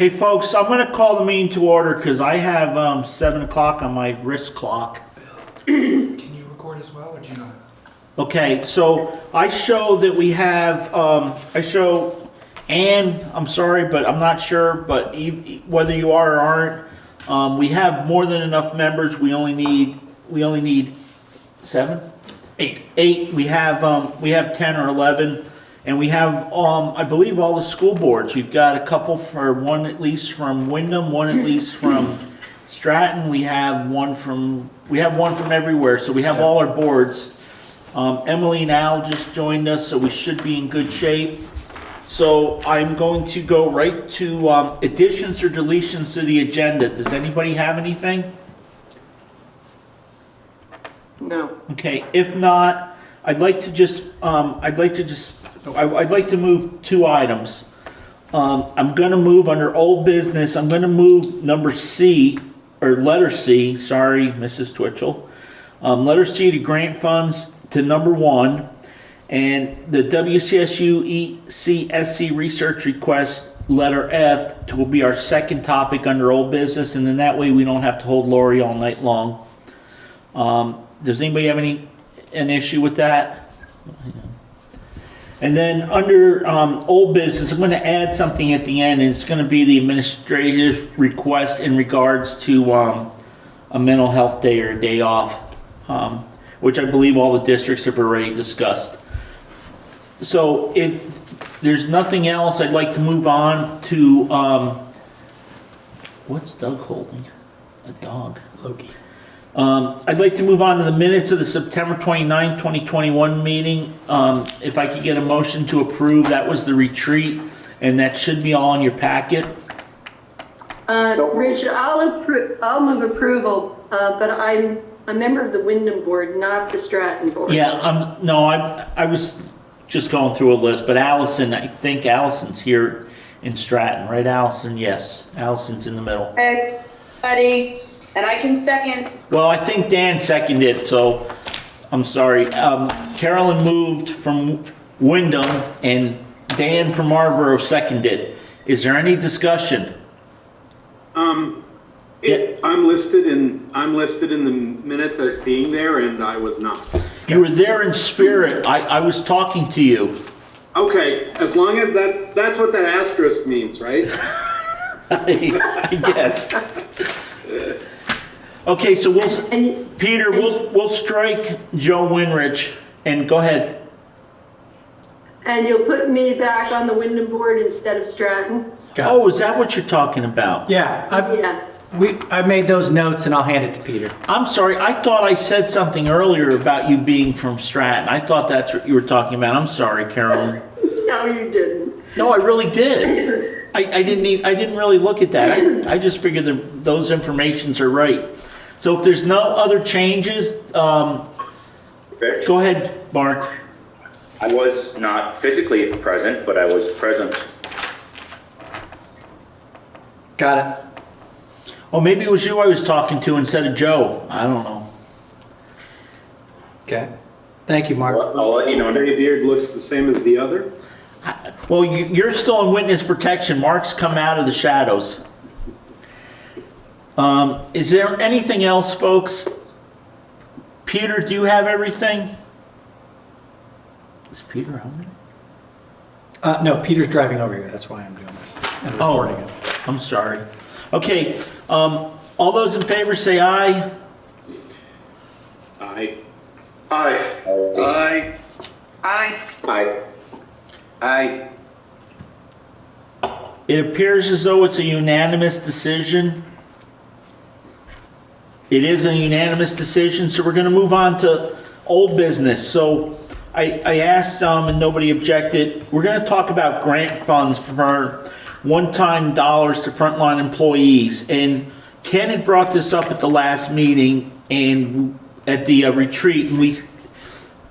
Hey folks, I'm gonna call the meeting to order because I have 7 o'clock on my wrist clock. Can you record as well, or do you not? Okay, so I show that we have, I show Ann, I'm sorry, but I'm not sure, but whether you are or aren't, we have more than enough members. We only need 7? 8. 8. We have 10 or 11. And we have, I believe, all the school boards. We've got a couple one at least from Windham, one at least from Stratton. We have one from everywhere. So we have all our boards. Emily and Al just joined us, so we should be in good shape. So I'm going to go right to additions or deletions to the agenda. Does anybody have anything? No. Okay. If not, I'd like to move 2 items. I'm going to move under old business. I'm going to move number C, or letter C, sorry, Mrs. Twitchell. Letter C to grant funds to number 1. And the WCSU ECSE Research request, letter F, will be our second topic under old business. And then that way we don't have to hold Lori all night long. Does anybody have an issue with that? And then under old business, I'm going to add something at the end, and it's going to be the administrative request in regards to a mental health day or a day off, which I believe all the districts have already discussed. So if there's nothing else, I'd like to move on to, what's Doug holding? A dog. Loki. I'd like to move on to the minutes of the September 29, 2021 meeting. If I could get a motion to approve, that was the retreat, and that should be all in your packet. Richard, I'll move approval, but I'm a member of the Windham board, not the Stratton board. Yeah, I was just going through a list, but Allison, I think Allison's here in Stratton, right, Allison? Yes, Allison's in the middle. Hey, buddy. And I can second. Well, I think Dan seconded it, so I'm sorry. Carolyn moved from Windham, and Dan from Marlboro seconded. Is there any discussion? I'm listed in the minutes as being there, and I was not. You were there in spirit. I was talking to you. Okay, as long as that's what that asterisk means, right? I guess. Okay, so Peter, we'll strike Joe Winrich, and go ahead. And you'll put me back on the Windham board instead of Stratton? Oh, is that what you're talking about? Yeah, Yeah. I made those notes and I'll hand it to Peter. I'm sorry, I thought I said something earlier about you being from Stratton. I thought that's what you were talking about. I'm sorry, Carolyn. No, you didn't. No, I really did. I didn't really look at that. I just figured that those informations are right. So if there's no other changes, go ahead, Mark. I was not physically present, but I was present. Got it. Oh, maybe it was you I was talking to instead of Joe. I don't know. Okay. Thank you, Mark. I'll let you know. Gray beard looks the same as the other. Well, you're still in witness protection. Mark's come out of the shadows. Is there anything else, folks? Peter, do you have everything? Is Peter home? No, Peter's driving over here. That's why I'm doing this. And recording it. I'm sorry. Okay, all those in favor say aye. Aye. Aye. Aye. Aye. Aye. Aye. It appears as though it's a unanimous decision. It is a unanimous decision, so we're going to move on to old business. So I asked and nobody objected. We're going to talk about grant funds for one-time dollars to frontline employees. And Ken had brought this up at the last meeting and at the retreat, and we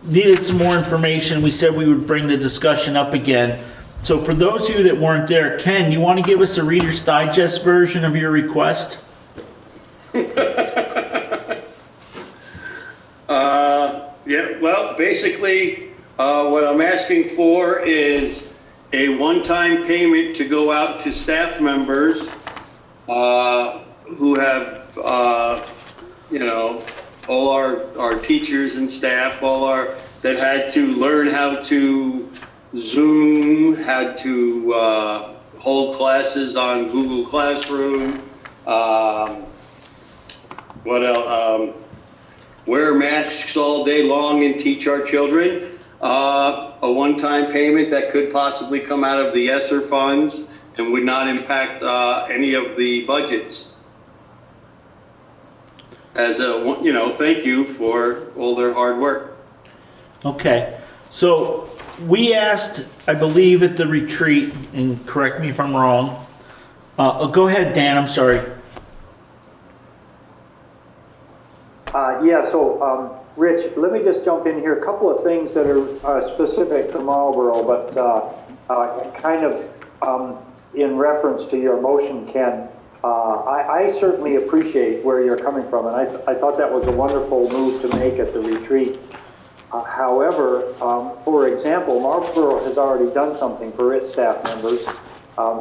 needed some more information. We said we would bring the discussion up again. So for those of you that weren't there, Ken, you want to give us a Reader's Digest version of your request? Yeah, well, basically, what I'm asking for is a one-time payment to go out to staff members who have, all our teachers and staff, that had to learn how to Zoom, had to hold classes on Google Classroom, what else? Wear masks all day long and teach our children. A one-time payment that could possibly come out of the ESSER funds and would not impact any of the budgets. As a, thank you for all their hard work. Okay, so we asked, I believe at the retreat, and correct me if I'm wrong. Go ahead, Dan, I'm sorry. Rich, let me just jump in here. A couple of things that are specific to Marlboro, but kind of in reference to your motion, Ken. I certainly appreciate where you're coming from, and I thought that was a wonderful move to make at the retreat. However, for example, Marlboro has already done something for its staff members.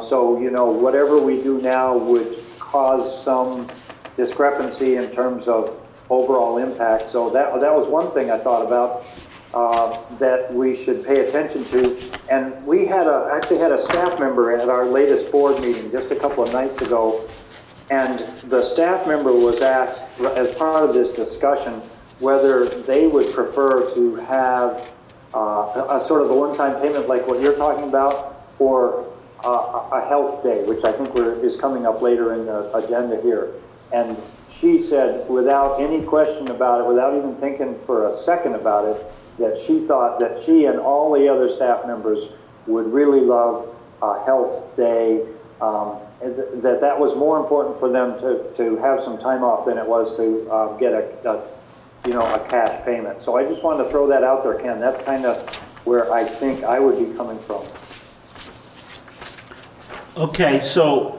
So, whatever we do now would cause some discrepancy in terms of overall impact. So that was one thing I thought about that we should pay attention to. And we actually had a staff member at our latest board meeting just a couple of nights ago, and the staff member was asked, as part of this discussion, whether they would prefer to have a sort of a one-time payment like what you're talking about, or a health day, which I think is coming up later in the agenda here. And she said, without any question about it, without even thinking for a second about it, that she thought that she and all the other staff members would really love a health day, that was more important for them to have some time off than it was to get a cash payment. So I just wanted to throw that out there, Ken. That's kind of where I think I would be coming from. Okay, so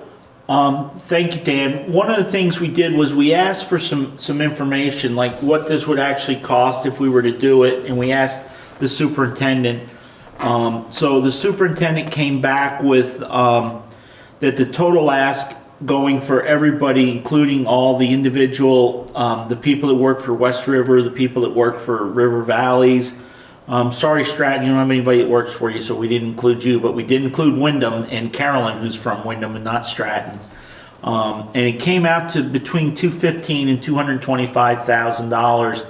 thank you, Dan. One of the things we did was we asked for some information, like what this would actually cost if we were to do it, and we asked the superintendent. So the superintendent came back with that the total ask going for everybody, including all the individual, the people that work for West River, the people that work for River Valleys. Sorry, Stratton, you don't have anybody that works for you, so we didn't include you, but we did include Windham and Carolyn, who's from Windham and not Stratton. And it came out to between $215,000 and $225,000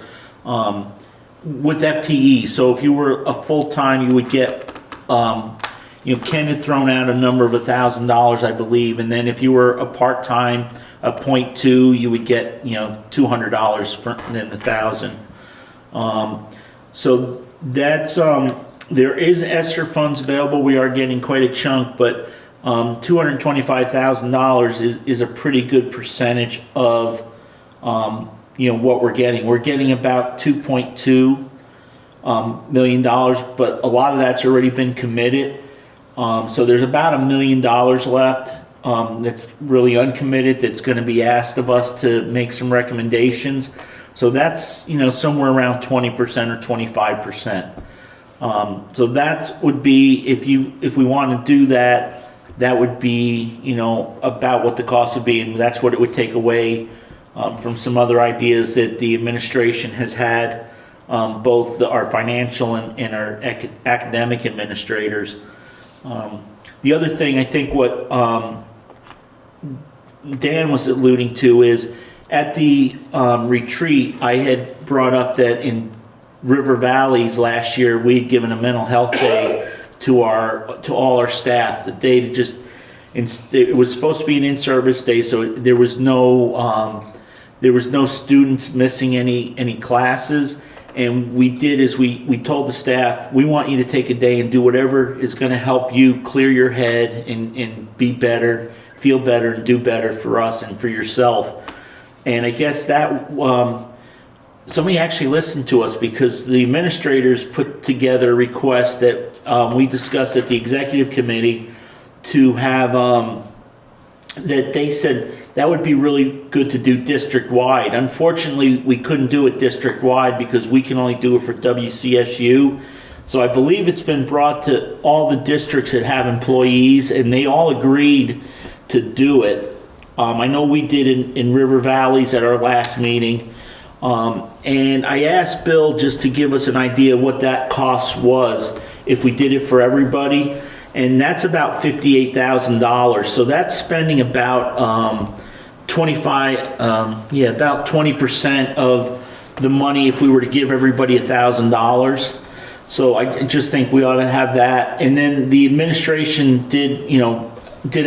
with FTE. So if you were a full-time, you would get, Ken had thrown out a number of $1,000, I believe, and then if you were a part-time, a 0.2, you would get, $200 for then the $1,000. So that's there is ESSER funds available. We are getting quite a chunk, but $225,000 is a pretty good percentage of what we're getting. We're getting about $2.2 million, but a lot of that's already been committed. So there's about $1 million left that's really uncommitted, that's going to be asked of us to make some recommendations. So that's somewhere around 20% or 25%. So that would be, if we want to do that, that would be about what the cost would be, and that's what it would take away from some other ideas that the administration has had, both our financial and our academic administrators. The other thing, I think what Dan was alluding to is, at the retreat, I had brought up that in River Valleys last year, we had given a mental health day to all our staff. The day to just, it was supposed to be an in-service day, so there was no students missing any classes. And we did is we told the staff, we want you to take a day and do whatever is going to help you clear your head and be better, feel better, and do better for us and for yourself. And I guess that somebody actually listened to us, because the administrators put together a request that we discussed at the executive committee to have, that they said that would be really good to do district-wide. Unfortunately, we couldn't do it district-wide because we can only do it for WCSU. So I believe it's been brought to all the districts that have employees, and they all agreed to do it. I know we did in River Valleys at our last meeting. And I asked Bill just to give us an idea what that cost was if we did it for everybody. And that's about $58,000. So that's spending about about 20% of the money if we were to give everybody $1,000. So I just think we ought to have that. And then the administration did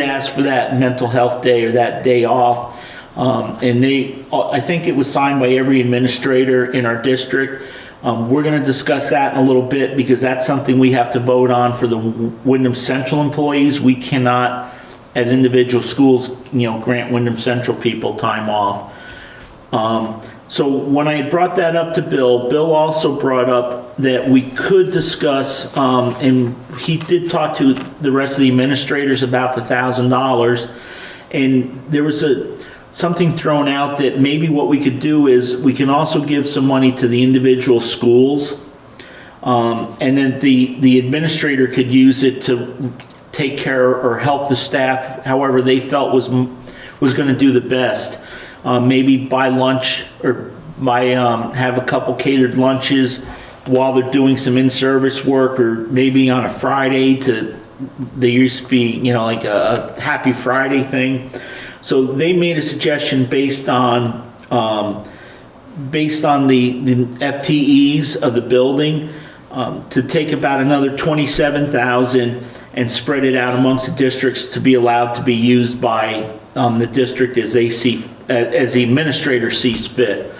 ask for that mental health day or that day off. And I think it was signed by every administrator in our district. We're going to discuss that in a little bit because that's something we have to vote on for the Windham Central employees. We cannot, as individual schools, grant Windham Central people time off. So when I brought that up to Bill, Bill also brought up that we could discuss, and he did talk to the rest of the administrators about the $1,000, and there was something thrown out that maybe what we could do is we can also give some money to the individual schools, and then the administrator could use it to take care or help the staff however they felt was going to do the best. Maybe buy lunch or have a couple catered lunches while they're doing some in-service work, or maybe on a Friday there used to be, like a Happy Friday thing. So they made a suggestion based on the FTEs of the building to take about another $27,000 and spread it out amongst the districts to be allowed to be used by the district as the administrator sees fit.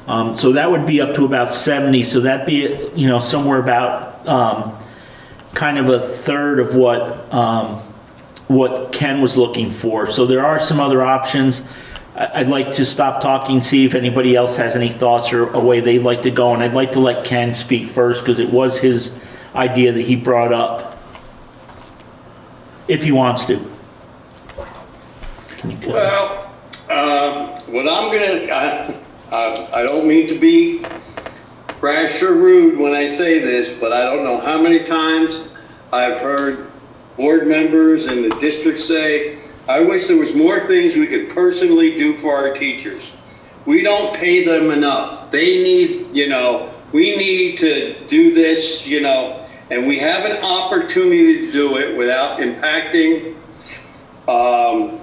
So that would be up to about 70. So that'd be somewhere about kind of a third of what Ken was looking for. So there are some other options. I'd like to stop talking, see if anybody else has any thoughts or a way they'd like to go. And I'd like to let Ken speak first because it was his idea that he brought up, if he wants to. Well, what I'm gonna, I don't mean to be brash or rude when I say this, but I don't know how many times I've heard board members in the district say, I wish there was more things we could personally do for our teachers. We don't pay them enough. They need, we need to do this, and we have an opportunity to do it without impacting our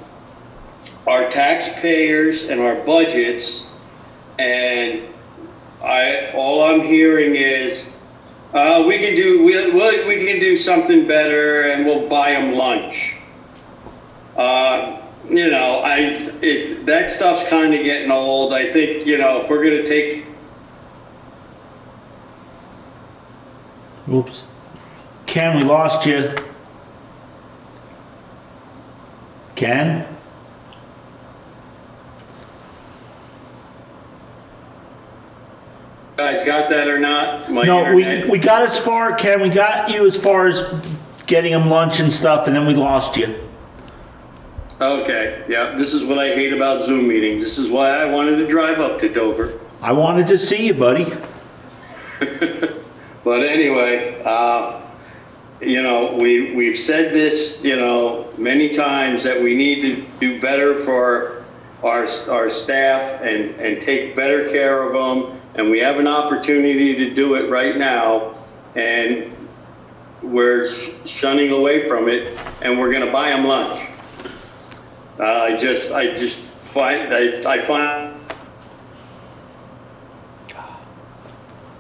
taxpayers and our budgets. And all I'm hearing is, we can do something better, and we'll buy them lunch. That stuff's kind of getting old. I think if we're going to take. Oops, Ken, we lost you. Ken. Guys got that or not? No, we got as far, Ken, we got you as far as getting them lunch and stuff, and then we lost you. Okay, yeah, this is what I hate about Zoom meetings. This is why I wanted to drive up to Dover. I wanted to see you, buddy. But anyway, we've said this, many times that we need to do better for our staff and take better care of them. And we have an opportunity to do it right now, and we're shunning away from it, and we're going to buy them lunch. I find.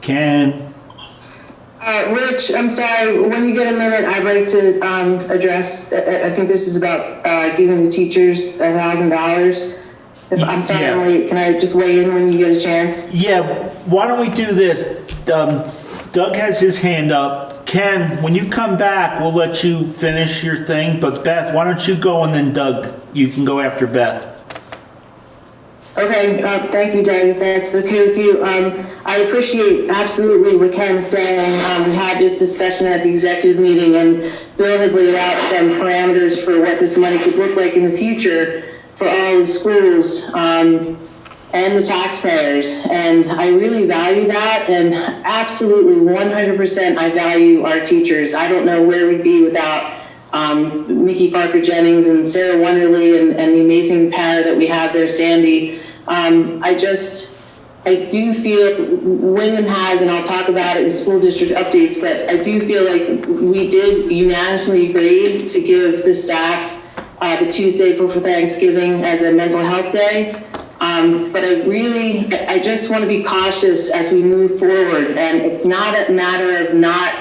Ken. Rich, I'm sorry, when you get a minute, I'd like to address, I think this is about giving the teachers $1,000. I'm sorry, Yeah. I'm late. Can I just weigh in when you get a chance? Yeah, why don't we do this? Doug has his hand up. Ken, when you come back, we'll let you finish your thing. But Beth, why don't you go, and then Doug, you can go after Beth. Okay, thank you, Doug, if that's okay with you. I appreciate absolutely what Ken is saying. We had this discussion at the executive meeting, and Bill had laid out some parameters for what this money could look like in the future for all the schools. and the taxpayers. And I really value that, and absolutely 100% I value our teachers. I don't know where we'd be without Mickey Parker Jennings and Sarah Wonderly and the amazing para that we have there, Sandy. I do feel Windham has, and I'll talk about it in school district updates, but I do feel like we did unanimously agree to give the staff the Tuesday before Thanksgiving as a mental health day. But I just want to be cautious as we move forward. And it's not a matter of not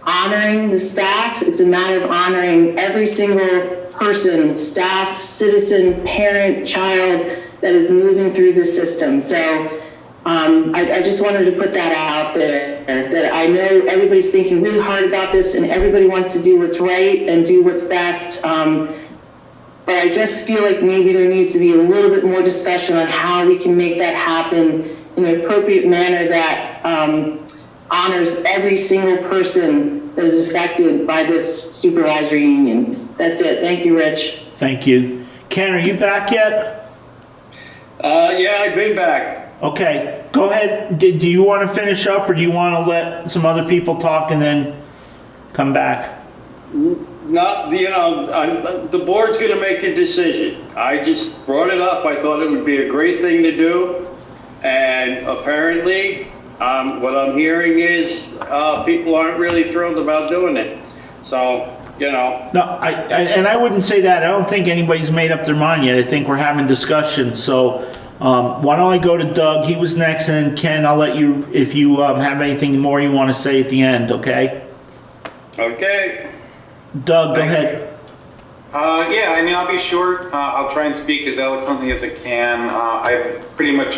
honoring the staff. It's a matter of honoring every single person, staff, citizen, parent, child that is moving through the system. So I just wanted to put that out there, that I know everybody's thinking really hard about this and everybody wants to do what's right and do what's best. But I just feel like maybe there needs to be a little bit more discussion on how we can make that happen in an appropriate manner that honors every single person that is affected by this supervisory union. That's it. Thank you, Rich. Thank you. Ken, are you back yet? Yeah, I've been back. Okay, go ahead. Do you want to finish up, or do you want to let some other people talk and then come back? Not, the board's going to make the decision. I just brought it up. I thought it would be a great thing to do. And apparently, what I'm hearing is people aren't really thrilled about doing it. So, No, I wouldn't say that. I don't think anybody's made up their mind yet. I think we're having discussions. So why don't I go to Doug? He was next, and then Ken, I'll let you, if you have anything more you want to say at the end, okay? Okay. Doug, go ahead. Yeah, I mean, I'll be short. I'll try and speak as eloquently as I can. I pretty much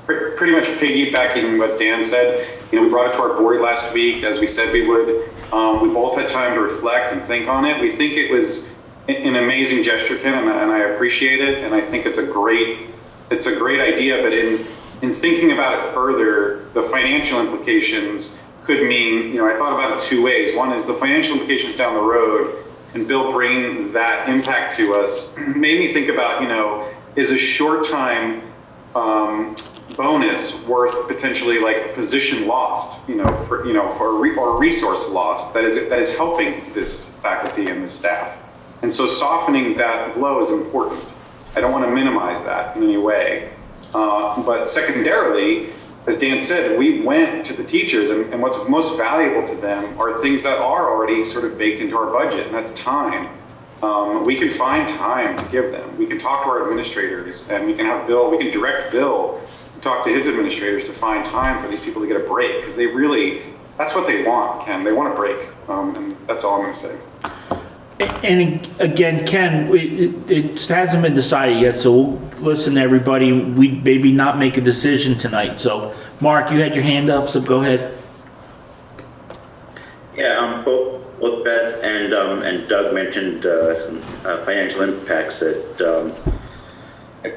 piggybacking what Dan said. We brought it to our board last week, as we said we would. We both had time to reflect and think on it. We think it was an amazing gesture, Ken, and I appreciate it. And I think it's a great idea. But in thinking about it further, the financial implications could mean, I thought about it two ways. One is the financial implications down the road, and Bill bringing that impact to us made me think about, is a short time bonus worth potentially like a position lost, or a resource lost that is helping this faculty and this staff. And so softening that blow is important. I don't want to minimize that in any way. But secondarily, as Dan said, we went to the teachers, and what's most valuable to them are things that are already sort of baked into our budget, and that's time. We can find time to give them. We can talk to our administrators, and we can direct Bill to talk to his administrators to find time for these people to get a break, because that's what they want, Ken. They want a break, and that's all I'm going to say. And again, Ken, it hasn't been decided yet, so we'll listen to everybody. We maybe not make a decision tonight. So, Mark, you had your hand up, so go ahead. Yeah, both Beth and Doug mentioned some financial impacts that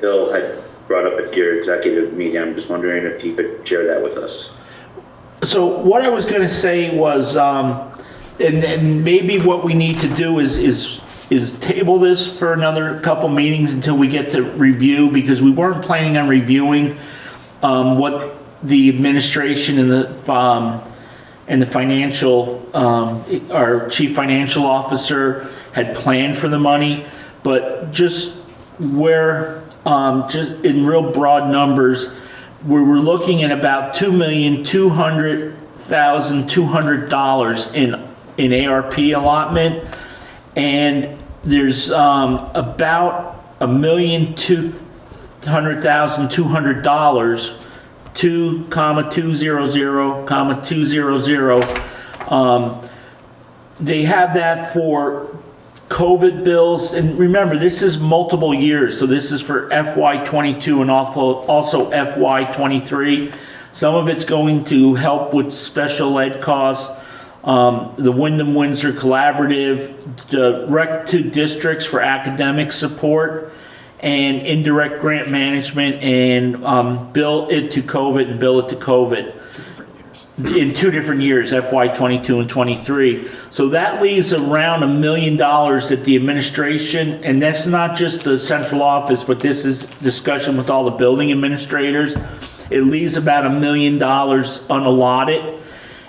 Bill had brought up at your executive meeting. I'm just wondering if you could share that with us. So what I was going to say was, and maybe what we need to do is table this for another couple meetings until we get to review, because we weren't planning on reviewing what the administration and the financial, our chief financial officer had planned for the money, but just in real broad numbers, we were looking at about $2,200,200 in ARP allotment, and there's about $1,200,200, 2,200,200. They have that for COVID bills, and remember, this is multiple years, so this is for FY22 and also FY23. Some of it's going to help with special ed costs. The Windham Windsor Collaborative, direct to districts for academic support, and indirect grant management, and bill it to COVID and bill it to COVID. in 2 different years, FY '22 and '23. So that leaves around $1 million that the administration, and that's not just the central office, but this is discussion with all the building administrators. It leaves about $1 million unallotted.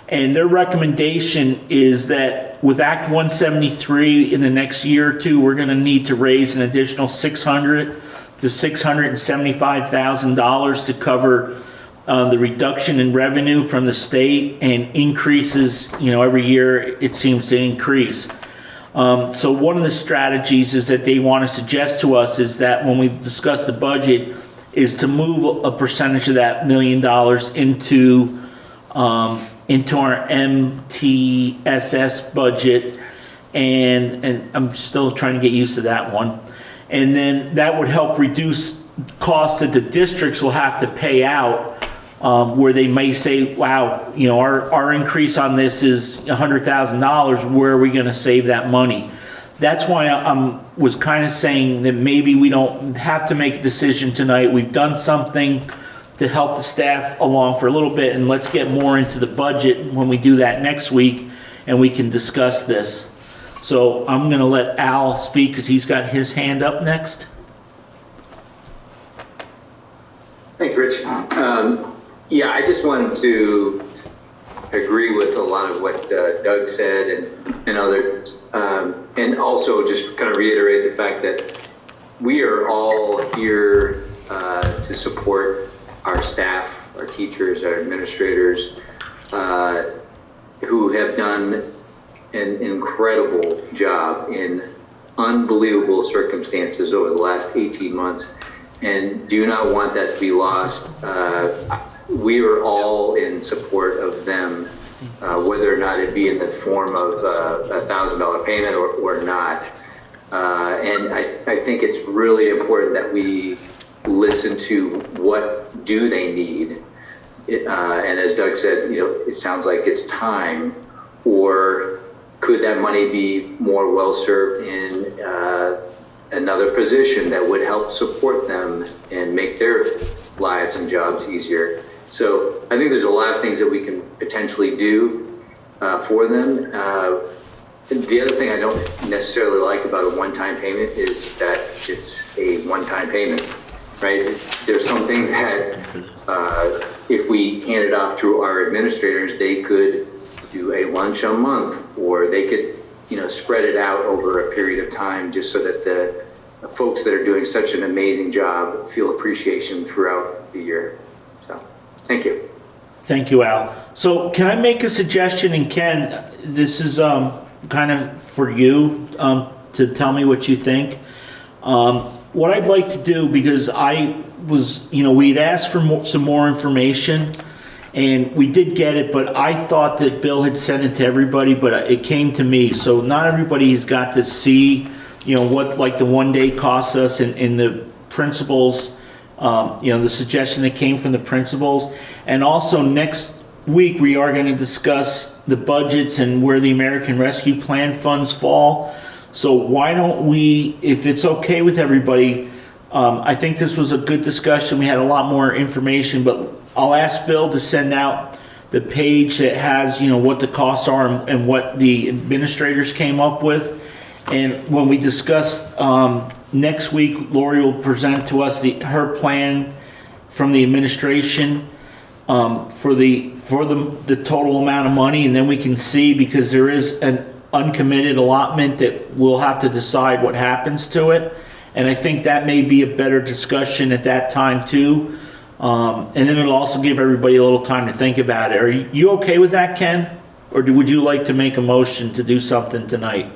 And their recommendation is that with Act 173 in the next year or two, we're going to need to raise an additional $600,000 to $675,000 to cover the reduction in revenue from the state, and increases, every year it seems to increase. So one of the strategies is that they want to suggest to us is that when we discuss the budget, is to move a percentage of that $1 million into our MTSS budget, and I'm still trying to get used to that one. And then that would help reduce costs that the districts will have to pay out, where they may say, wow, our increase on this is $100,000, where are we going to save that money? That's why I was kind of saying that maybe we don't have to make a decision tonight. We've done something to help the staff along for a little bit, and let's get more into the budget when we do that next week, and we can discuss this. So I'm going to let Al speak because he's got his hand up next. Thanks, Rich. Yeah, I just wanted to agree with a lot of what Doug said and others, and also just kind of reiterate the fact that we are all here to support our staff, our teachers, our administrators, who have done an incredible job in unbelievable circumstances over the last 18 months, and do not want that to be lost. We are all in support of them, whether or not it be in the form of a $1,000 payment or not. And I think it's really important that we listen to what do they need. And as Doug said, it sounds like it's time, or could that money be more well served in another position that would help support them and make their lives and jobs easier? So I think there's a lot of things that we can potentially do for them. The other thing I don't necessarily like about a one-time payment is that it's a one-time payment, right? There's something that if we hand it off to our administrators, they could do a lunch a month, or they could, spread it out over a period of time, just so that the folks that are doing such an amazing job feel appreciation throughout the year. So, thank you. Thank you, Al. So can I make a suggestion? And Ken, this is kind of for you to tell me what you think. What I'd like to do, because I was, we'd asked for some more information, and we did get it, but I thought that Bill had sent it to everybody, but it came to me. So not everybody has got to see, what like the one day costs us, and the principals, the suggestion that came from the principals. And also next week, we are going to discuss the budgets and where the American Rescue Plan funds fall. So why don't we, if it's okay with everybody, I think this was a good discussion. We had a lot more information, but I'll ask Bill to send out the page that has, what the costs are and what the administrators came up with. And when we discuss next week, Lori will present to us her plan from the administration for the total amount of money, and then we can see, because there is an uncommitted allotment that we'll have to decide what happens to it. And I think that may be a better discussion at that time too. And then it'll also give everybody a little time to think about it. Are you okay with that, Ken? Or would you like to make a motion to do something tonight?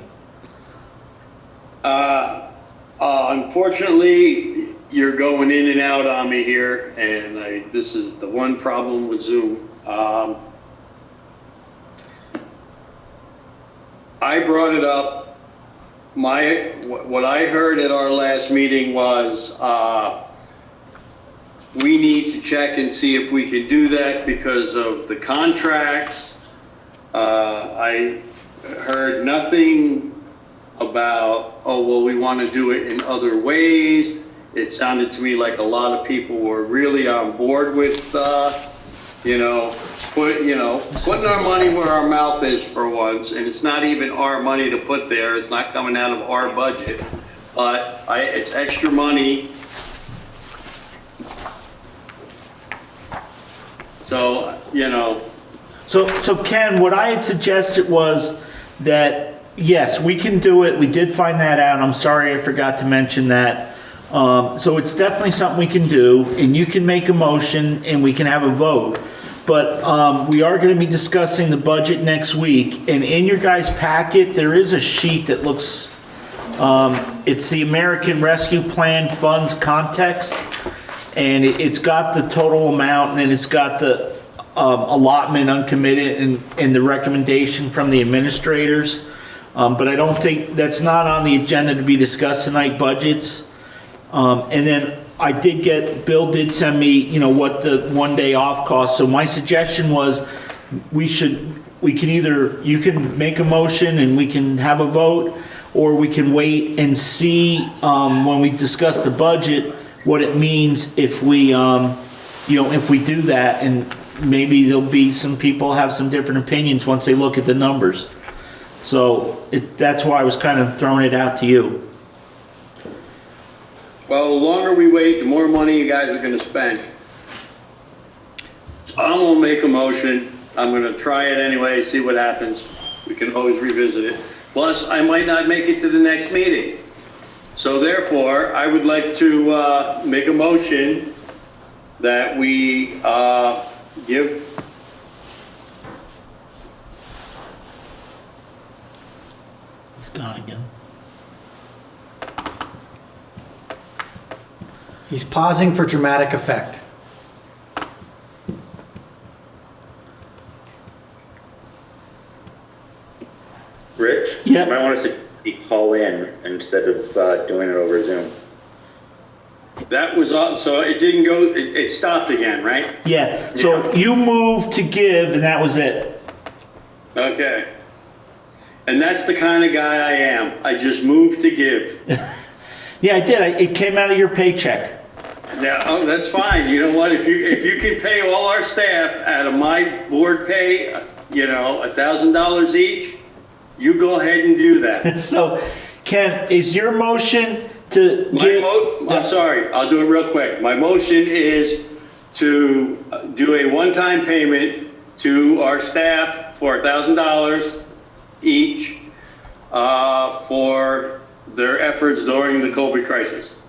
Unfortunately, you're going in and out on me here, and this is the one problem with Zoom. I brought it up. What I heard at our last meeting was we need to check and see if we can do that because of the contracts. I heard nothing about, we want to do it in other ways. It sounded to me like a lot of people were really on board with, putting our money where our mouth is for once, and it's not even our money to put there, it's not coming out of our budget, but it's extra money. So, So Ken, what I had suggested was that, yes, we can do it. We did find that out. I'm sorry I forgot to mention that. So it's definitely something we can do, and you can make a motion and we can have a vote. But we are going to be discussing the budget next week, and in your guys' packet, there is a sheet that looks, it's the American Rescue Plan Funds context, and it's got the total amount, and then it's got the allotment uncommitted and the recommendation from the administrators. But I don't think, that's not on the agenda to be discussed tonight, budgets. And then Bill did send me, what the 1 day off costs. So my suggestion was you can make a motion and we can have a vote, or we can wait and see when we discuss the budget what it means if we, if we do that, and maybe there'll be some people have some different opinions once they look at the numbers. So that's why I was kind of throwing it out to you. well, the longer we wait, the more money you guys are gonna spend. So I'm gonna make a motion, I'm gonna try it anyway, see what happens. We can always revisit it. Plus, I might not make it to the next meeting. So therefore, I would like to make a motion that we give He's gone again. He's pausing for dramatic effect. Rich? Yeah. You might want us to call in instead of doing it over Zoom. that was all, so it didn't go, it stopped again, right? Yeah, so you moved to give and that was it. Okay. And that's the kind of guy I am. I just moved to give. Yeah, I did. It came out of your paycheck. Yeah, oh, that's fine. You know what? If you can pay all our staff out of my board pay, $1,000 each, you go ahead and do that. So, Ken, is your motion to give... I'm sorry, I'll do it real quick. My motion is to do a one-time payment to our staff for $1,000 each for their efforts during the COVID crisis.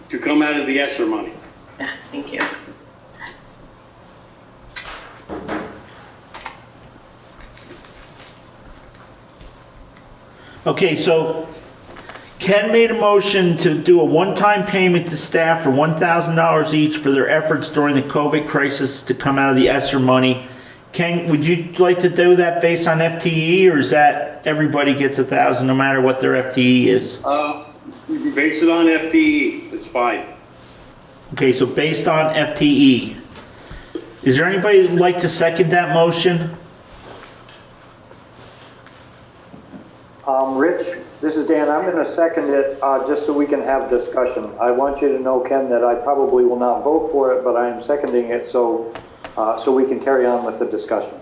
To come out of the ESSER money. Yeah, thank you. Okay, so Ken made a motion to do a one-time payment to staff for $1,000 each for their efforts during the COVID crisis to come out of the ESSER money. Ken, would you like to do that based on FTE, or is that everybody gets $1,000 no matter what their FTE is? You can base it on FTE, it's fine. Okay, so based on FTE. Is there anybody that'd like to second that motion? Rich, this is Dan. I'm going to second it just so we can have discussion. I want you to know, Ken, that I probably will not vote for it, but I am seconding it so we can carry on with the discussion.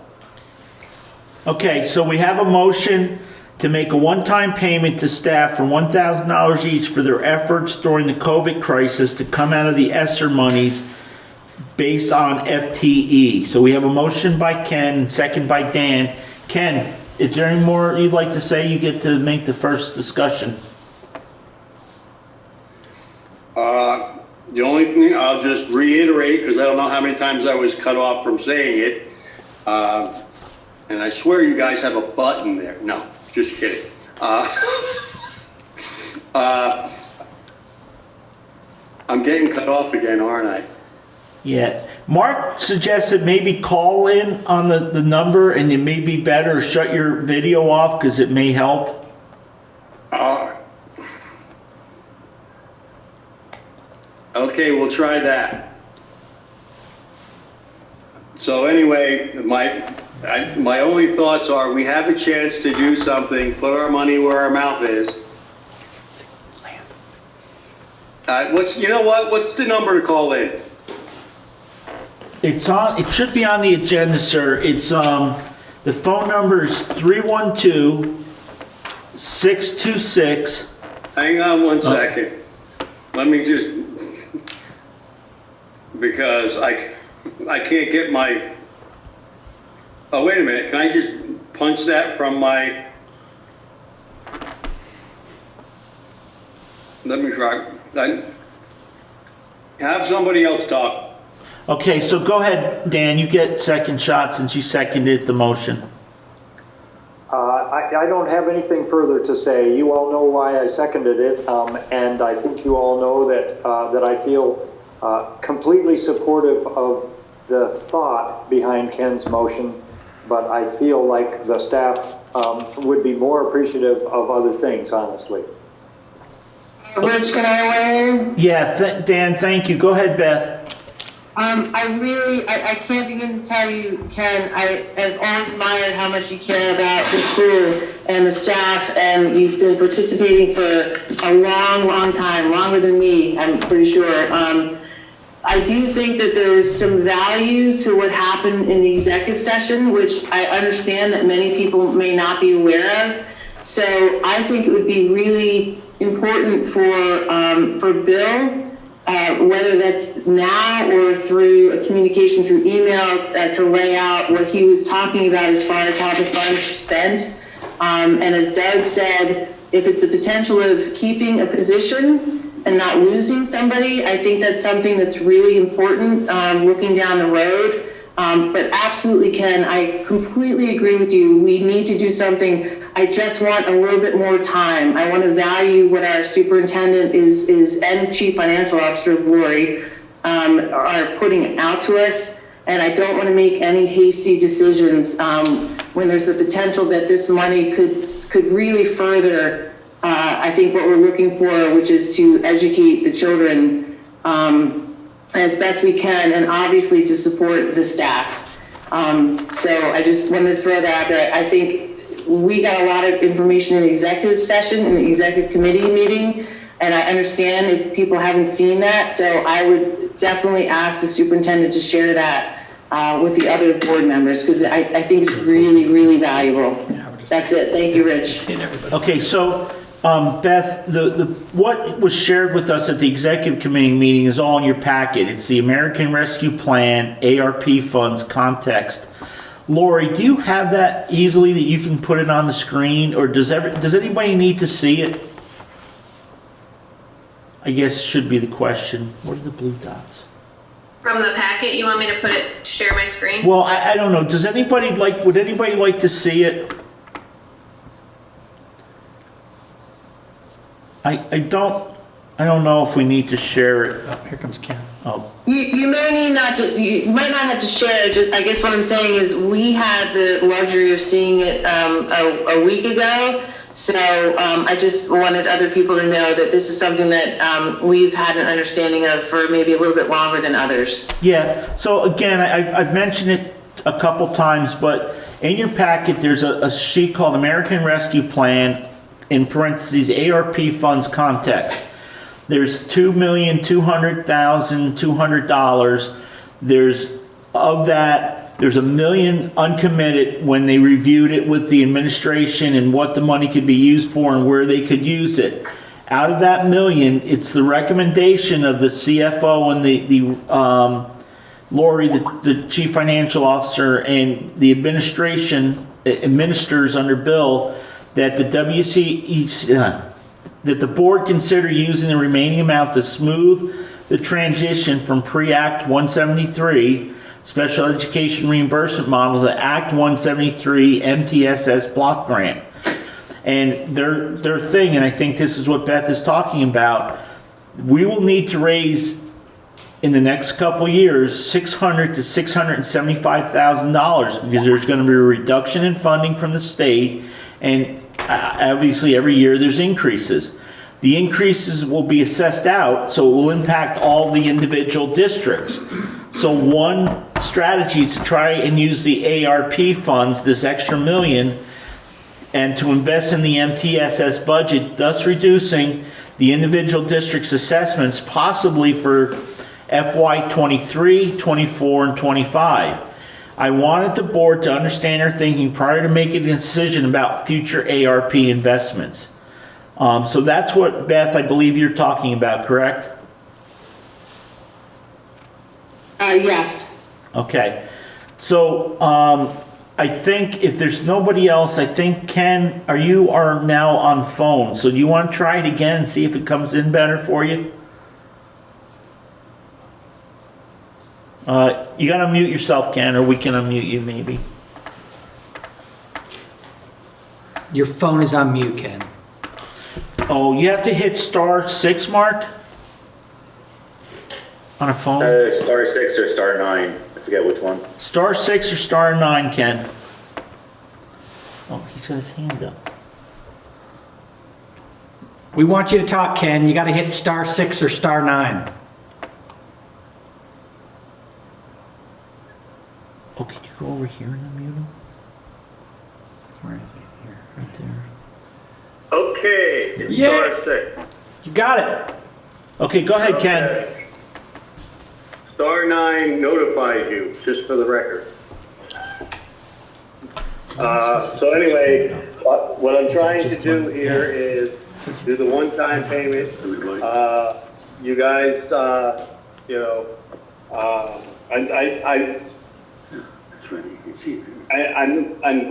Okay, so we have a motion to make a one-time payment to staff for $1,000 each for their efforts during the COVID crisis to come out of the ESSER monies based on FTE. So we have a motion by Ken, second by Dan. Ken, is there any more you'd like to say? You get to make the first discussion. The only thing I'll just reiterate, because I don't know how many times I was cut off from saying it, and I swear you guys have a button there. No, just kidding. I'm getting cut off again, aren't I? Yeah. Mark suggested maybe call in on the number, and it may be better, shut your video off because it may help. Okay, we'll try that. So anyway, my only thoughts are we have a chance to do something, put our money where our mouth is. You know what? What's the number to call in? It should be on the agenda, sir. It's, the phone number is 312-626. Hang on one second. Let me just, because I can't get my, oh, wait a minute. Can I just punch that from my, let me try. Have somebody else talk. Okay, so go ahead, Dan, you get second shot since you seconded the motion. I don't have anything further to say. You all know why I seconded it, and I think you all know that I feel completely supportive of the thought behind Ken's motion, but I feel like the staff would be more appreciative of other things, honestly. Rich, can I weigh in? Yeah, Dan, thank you. Go ahead, Beth. I can't begin to tell you, Ken, I have always admired how much you care about the school and the staff, and you've been participating for a long time, longer than me, I'm pretty sure. I do think that there's some value to what happened in the executive session, which I understand that many people may not be aware of. So I think it would be really important for Bill, whether that's now or through a communication through email, to lay out what he was talking about as far as how the funds are spent. And as Doug said, if it's the potential of keeping a position and not losing somebody, I think that's something that's really important looking down the road. But absolutely, Ken, I completely agree with you. We need to do something. I just want a little bit more time. I want to value what our superintendent is and chief financial officer, Lori, are putting out to us. And I don't want to make any hasty decisions when there's the potential that this money could really further, I think, what we're looking for, which is to educate the children as best we can, and obviously to support the staff. So I just wanted to throw that out there. I think we got a lot of information in the executive session, in the executive committee meeting, and I understand if people haven't seen that. So I would definitely ask the superintendent to share that with the other board members, because I think it's really valuable. That's it. Thank you, Rich. Okay, so Beth, what was shared with us at the executive committee meeting is all in your packet. It's the American Rescue Plan, ARP funds context. Lori, do you have that easily that you can put it on the screen, or does anybody need to see it? I guess should be the question. What are the blue dots? From the packet, you want me to share my screen? Well, I don't know. Would anybody like to see it? I don't know if we need to share it. Oh, here comes Ken. Oh. You might not have to share it. Just, I guess what I'm saying is we had the luxury of seeing it a week ago. So I just wanted other people to know that this is something that we've had an understanding of for maybe a little bit longer than others. Yes. So again, I've mentioned it a couple times, but in your packet, there's a sheet called American Rescue Plan, in parentheses, ARP funds context. There's $2,200,200. There's $1 million uncommitted when they reviewed it with the administration and what the money could be used for and where they could use it. Out of that $1 million, it's the recommendation of the CFO and the Lori, the chief financial officer, and the administration administers under Bill, that that the board consider using the remaining amount to smooth the transition from pre-Act 173 Special Education Reimbursement Model to Act 173 MTSS Block Grant. And their thing, and I think this is what Beth is talking about, we will need to raise in the next couple years $600,000 to $675,000 because there's going to be a reduction in funding from the state, and obviously every year there's increases. The increases will be assessed out, so it will impact all the individual districts. So one strategy is to try and use the ARP funds, this extra $1 million, and to invest in the MTSS budget, thus reducing the individual district's assessments possibly for FY '23, '24, and '25. I wanted the board to understand our thinking prior to making a decision about future ARP investments. So that's what, Beth, I believe you're talking about, correct? Yes. Okay. So I think if there's nobody else, I think Ken, you are now on phone. So do you want to try it again and see if it comes in better for you? You gotta mute yourself, Ken, or we can unmute you maybe. Your phone is on mute, Ken. Oh, you have to hit *6, Mark? On a phone? *6 or *9, I forget which one. *6 or *9, Ken? Oh, he's got his hand up. We want you to talk, Ken. You got to hit *6 or *9. Oh, can you go over here and unmute him? Where is he? Here, right there. Okay, it's Yeah. *6. You got it. Okay, go ahead, Ken. Okay. *9 notifies you, just for the record. So anyway, what I'm trying to do here is do the one-time payment. You guys,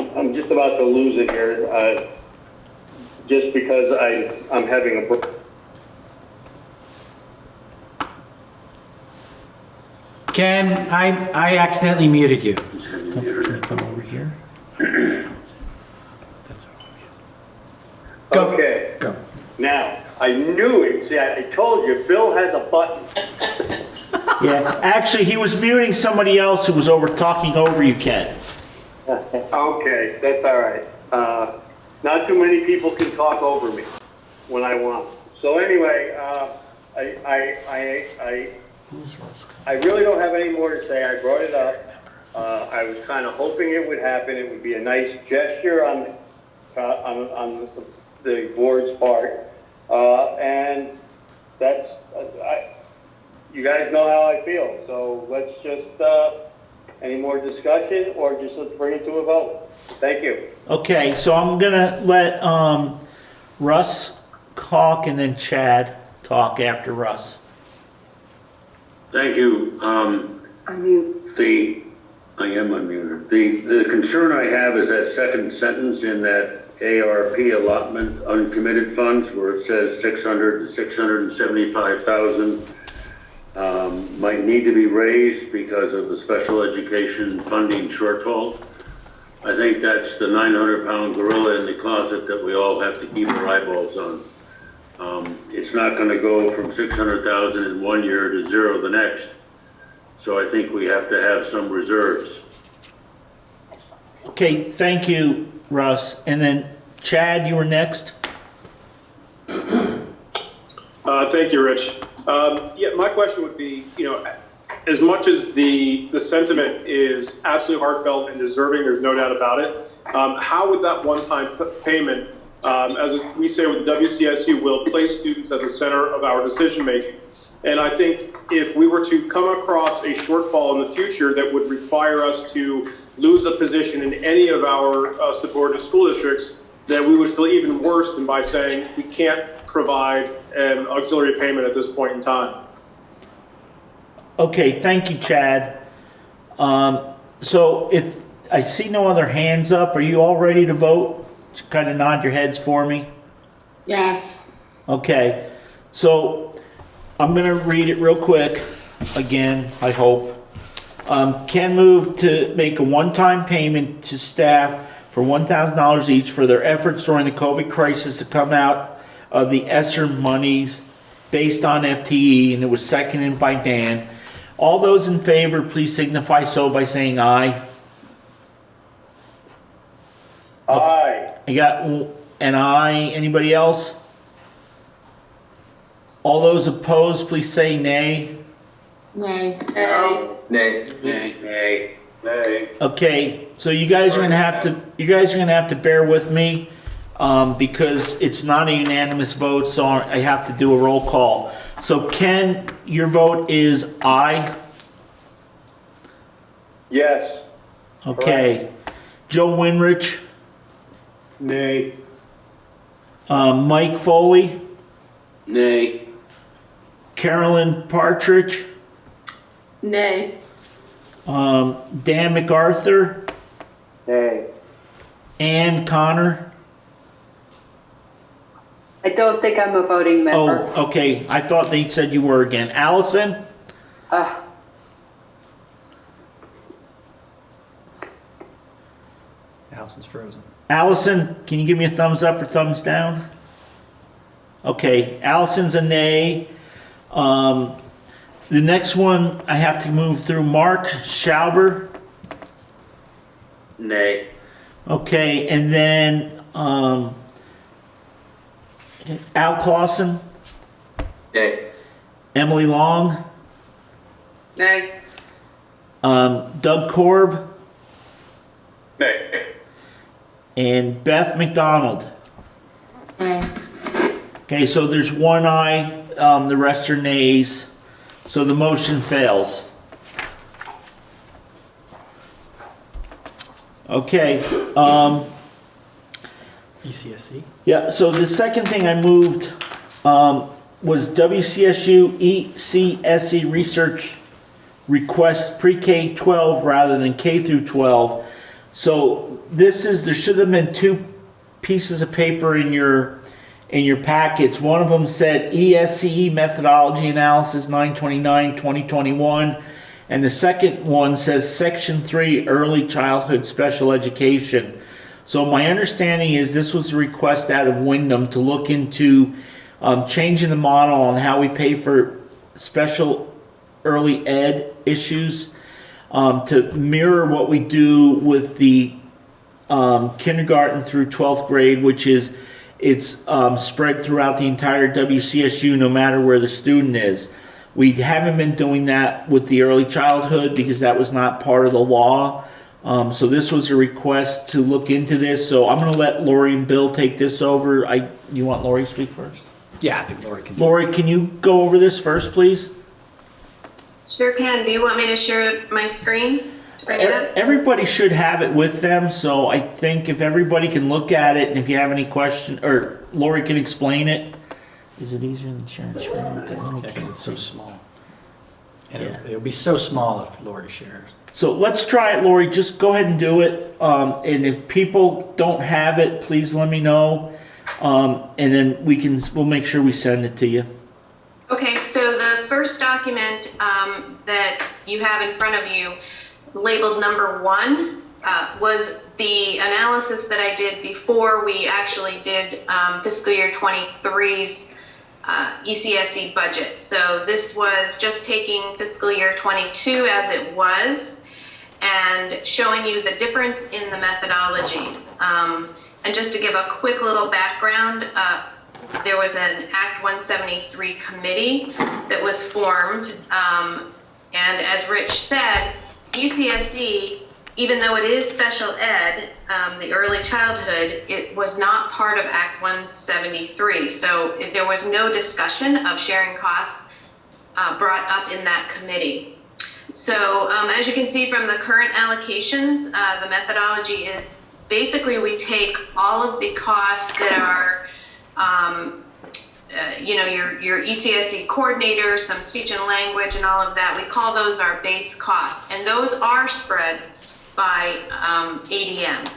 I'm just about to lose it here, just because I'm having a break. Ken, I accidentally muted you. Come over here. Go. Okay. Go. Now, I knew it. See, I told you, Bill has a button. Yeah, actually, he was muting somebody else who was talking over you, Ken. Okay, that's all right. Not too many people can talk over me when I want. So anyway, I really don't have any more to say. I brought it up. I was kind of hoping it would happen. It would be a nice gesture on the board's part, and that's you guys know how I feel. So let's just any more discussion, or just let's bring it to a vote. Thank you. Okay, so I'm gonna let Russ talk and then Chad talk after Russ. Thank you. I am unmuted. The concern I have is that second sentence in that ARP allotment uncommitted funds where it says 600 to 675,000 might need to be raised because of the special education funding shortfall. I think that's the 900-pound gorilla in the closet that we all have to keep our eyeballs on. It's not going to go from 600,000 in one year to zero the next. So I think we have to have some reserves. Okay, thank you, Russ. And then Chad, you were next. Thank you, Rich. Yeah, my question would be, as much as the sentiment is absolutely heartfelt and deserving, there's no doubt about it, how would that one-time payment, as we say with the WCSU, will place students at the center of our decision-making? And I think if we were to come across a shortfall in the future that would require us to lose a position in any of our subordinate school districts, then we would feel even worse than by saying we can't provide an auxiliary payment at this point in time. Okay, thank you, Chad. So if I see no other hands up, are you all ready to vote? Just kind of nod your heads for me. Yes. Okay, so I'm going to read it real quick again, I hope. Can move to make a one-time payment to staff for $1,000 each for their efforts during the COVID crisis to come out of the ESSER monies based on FTE, and it was seconded by Dan. All those in favor, please signify so by saying aye. Aye. I got an aye. Anybody else? All those opposed, please say nay. Nay. Nay. Okay, so you guys are gonna have to bear with me. because it's not a unanimous vote, so I have to do a roll call. So Ken, your vote is aye? Yes. Okay. Joe Winrich? Nay. Mike Foley? Nay. Carolyn Partridge? Nay. Dan MacArthur? Nay. Ann Connor? I don't think I'm a voting member. Oh, okay. I thought they said you were again. Allison? Allison's frozen. Allison, can you give me a thumbs up or thumbs down? Okay, Allison's a nay. The next one I have to move through. Mark Schauber? Nay. Okay, and then Al Clausen? Nay. Emily Long? Nay. Doug Korb? Nay. And Beth McDonald? Okay, so there's one aye, the rest are nays, so the motion fails. Okay, ECSE? yeah, so the second thing I moved was WCSU ECSE Research request pre-K 12 rather than K through 12. So this is, there should have been two pieces of paper in your packets. One of them said ESCE Methodology Analysis 9/29/2021, and the second one says Section 3 Early Childhood Special Education. So my understanding is this was a request out of Windham to look into changing the model on how we pay for special early ed issues to mirror what we do with the kindergarten through 12th grade, which is it's spread throughout the entire WCSU no matter where the student is. We haven't been doing that with the early childhood because that was not part of the law. So this was a request to look into this. So I'm going to let Lori and Bill take this over. You want Lori to speak first? Yeah, I think Lori can. Lori, can you go over this first, please? Sure can. Do you want me to share my screen to bring it up? Everybody should have it with them, so I think if everybody can look at it, and if you have any question, or Lori can explain it. Is it easier than sharing screen? Yeah, because it's so small. And it'll be so small if Lori shares. So let's try it, Lori. Just go ahead and do it. And if people don't have it, please let me know. And then we'll make sure we send it to you. Okay, so the first document that you have in front of you, labeled number 1, was the analysis that I did before we actually did fiscal year 23's ECSE budget. So this was just taking fiscal year 22 as it was and showing you the difference in the methodologies. And just to give a quick little background, there was an Act 173 committee that was formed, and as Rich said, ECSE, even though it is special ed, the early childhood, it was not part of Act 173. So there was no discussion of sharing costs brought up in that committee. So as you can see from the current allocations, the methodology is basically we take all of the costs that are your ECSE coordinator, some speech and language and all of that, we call those our base costs. And those are spread by ADM.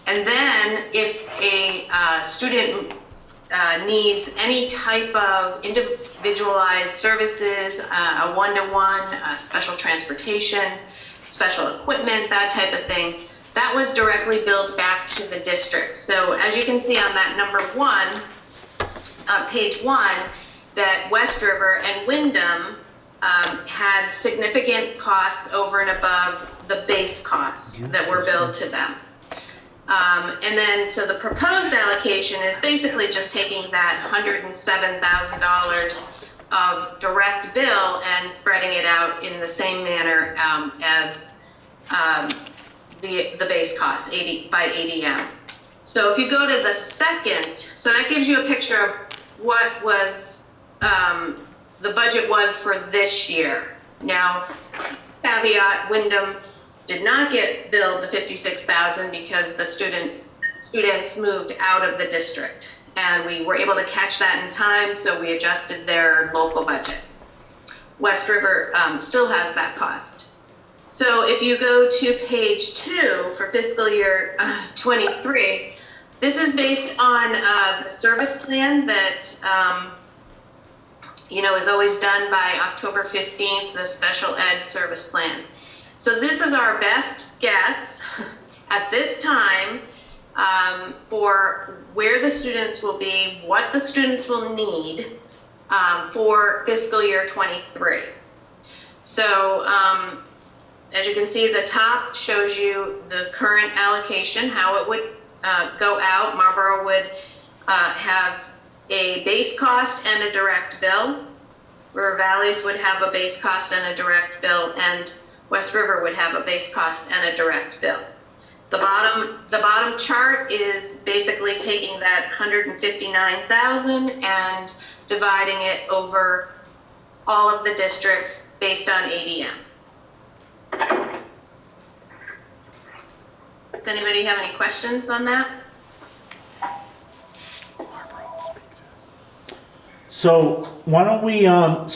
And then if a student needs any type of individualized services, a one-to-one, special transportation, special equipment, that type of thing, that was directly billed back to the district. So as you can see on that number 1, page 1, that West River and Windham had significant costs over and above the base costs that were billed to them. And then, so the proposed allocation is basically just taking that $107,000 of direct bill and spreading it out in the same manner as the base costs by ADM. So if you go to the second, so that gives you a picture of what was, the budget was for this year. Now, caveat, Windham did not get billed the $56,000 because the students moved out of the district. And we were able to catch that in time, so we adjusted their local budget. West River still has that cost. So if you go to page 2 for fiscal year 23, this is based on the service plan that is always done by October 15th, the special ed service plan. So this is our best guess at this time for where the students will be, what the students will need for fiscal year 23. So as you can see, the top shows you the current allocation, how it would go out. Marlboro would have a base cost and a direct bill. River Valleys would have a base cost and a direct bill, and West River would have a base cost and a direct bill. The bottom chart is basically taking that $159,000 and dividing it over all of the districts based on ADM. Does anybody have any questions on that? So why don't we, I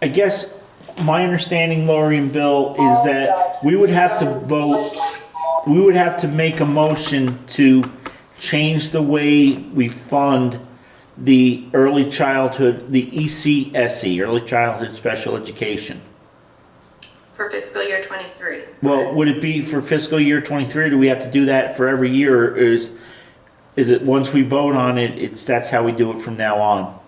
guess my understanding, Lori and Bill, is that we would have to vote, we would have to make a motion to change the way we fund the early childhood, the ECSE, early childhood special education. For fiscal year 23. Well, would it be for fiscal year 23, or do we have to do that for every year, or is it once we vote on it, that's how we do it from now on?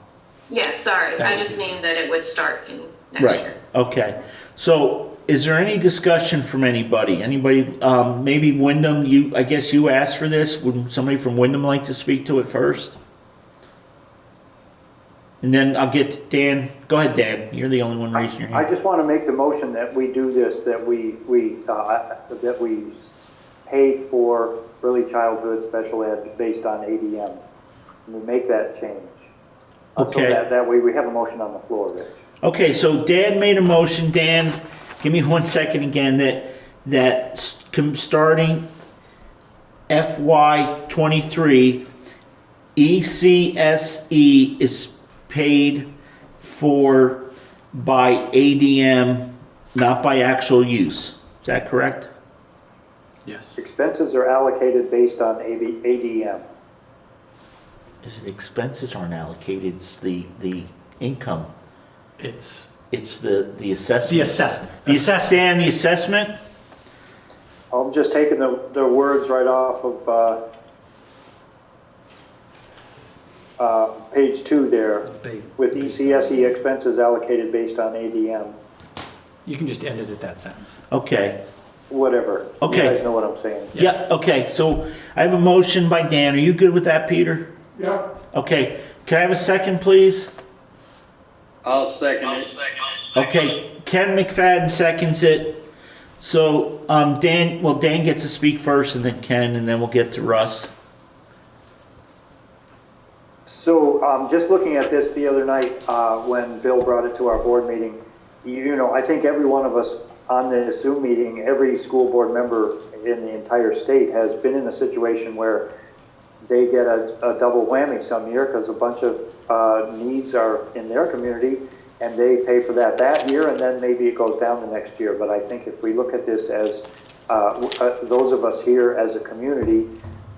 Yes, sorry, I just mean that it would start in next year. Okay. So is there any discussion from anybody? Anybody, maybe Windham, I guess you asked for this. Would somebody from Windham like to speak to it first? And then I'll get to Dan. Go ahead, Dan. You're the only one raising your hand. I just want to make the motion that we do this, that we pay for early childhood special ed based on ADM. We make that change. Okay. So that way we have a motion on the floor, Rich. Okay, so Dan made a motion. Dan, give me 1 second again. That starting FY23, ECSE is paid for by ADM, not by actual use. Is that correct? Yes. Expenses are allocated based on ADM. Expenses aren't allocated, it's the income. It's the assessment. the assessment. Dan, the assessment? I'm just taking the words right off of page 2 there, with ECSE expenses allocated based on ADM. You can just end it at that sentence. Okay. Whatever. Okay. You guys know what I'm saying. Yeah, okay. So I have a motion by Dan. Are you good with that, Peter? Yeah. Okay. Can I have a second, please? I'll second it. Okay. Ken McFadden seconds it. So Dan gets to speak first, and then Ken, and then we'll get to Russ. So just looking at this the other night when Bill brought it to our board meeting, I think every one of us on this Zoom meeting, every school board member in the entire state has been in a situation where they get a double whammy some year because a bunch of needs are in their community and they pay for that year, and then maybe it goes down the next year. But I think if we look at this as those of us here as a community,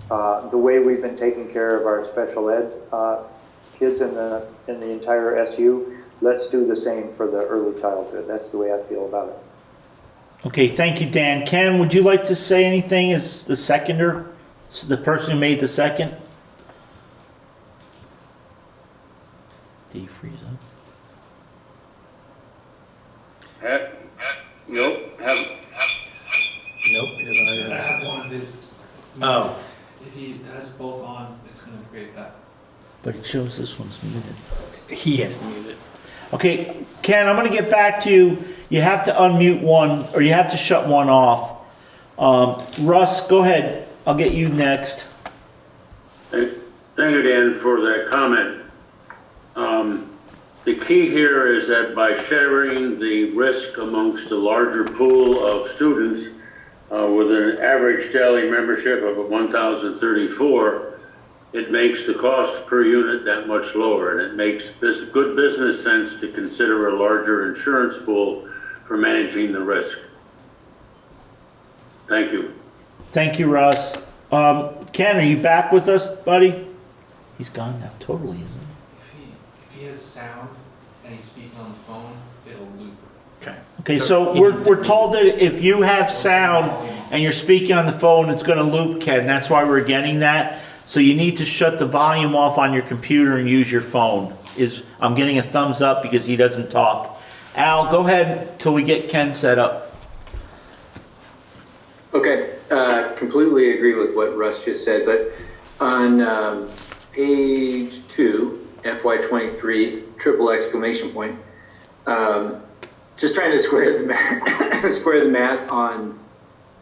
the way we've been taking care of our special ed kids in the entire SU, let's do the same for the early childhood. That's the way I feel about it. Okay, thank you, Dan. Ken, would you like to say anything as the seconder, the person who made the second? Did he freeze up? Nope. Nope, it doesn't Should have have one of his. Oh. If he has both on, it's going to create that. But it shows this one's muted. He has to mute it. Okay, Ken, I'm going to get back to you. You have to unmute one, or you have to shut one off. Russ, go ahead. I'll get you next. Thank you, Dan, for that comment. The key here is that by sharing the risk amongst a larger pool of students with an average daily membership of 1,034, it makes the cost per unit that much lower, and it makes good business sense to consider a larger insurance pool for managing the risk. Thank you. Thank you, Russ. Ken, are you back with us, buddy? He's gone now, totally, isn't he? If he has sound and he's speaking on the phone, it'll loop. Okay, so we're told that if you have sound and you're speaking on the phone, it's going to loop, Ken. That's why we're getting that. So you need to shut the volume off on your computer and use your phone. I'm getting a thumbs up because he doesn't talk. Al, go ahead till we get Ken set up. Okay, completely agree with what Russ just said, but on page 2, FY23, triple exclamation point, just trying to square the math on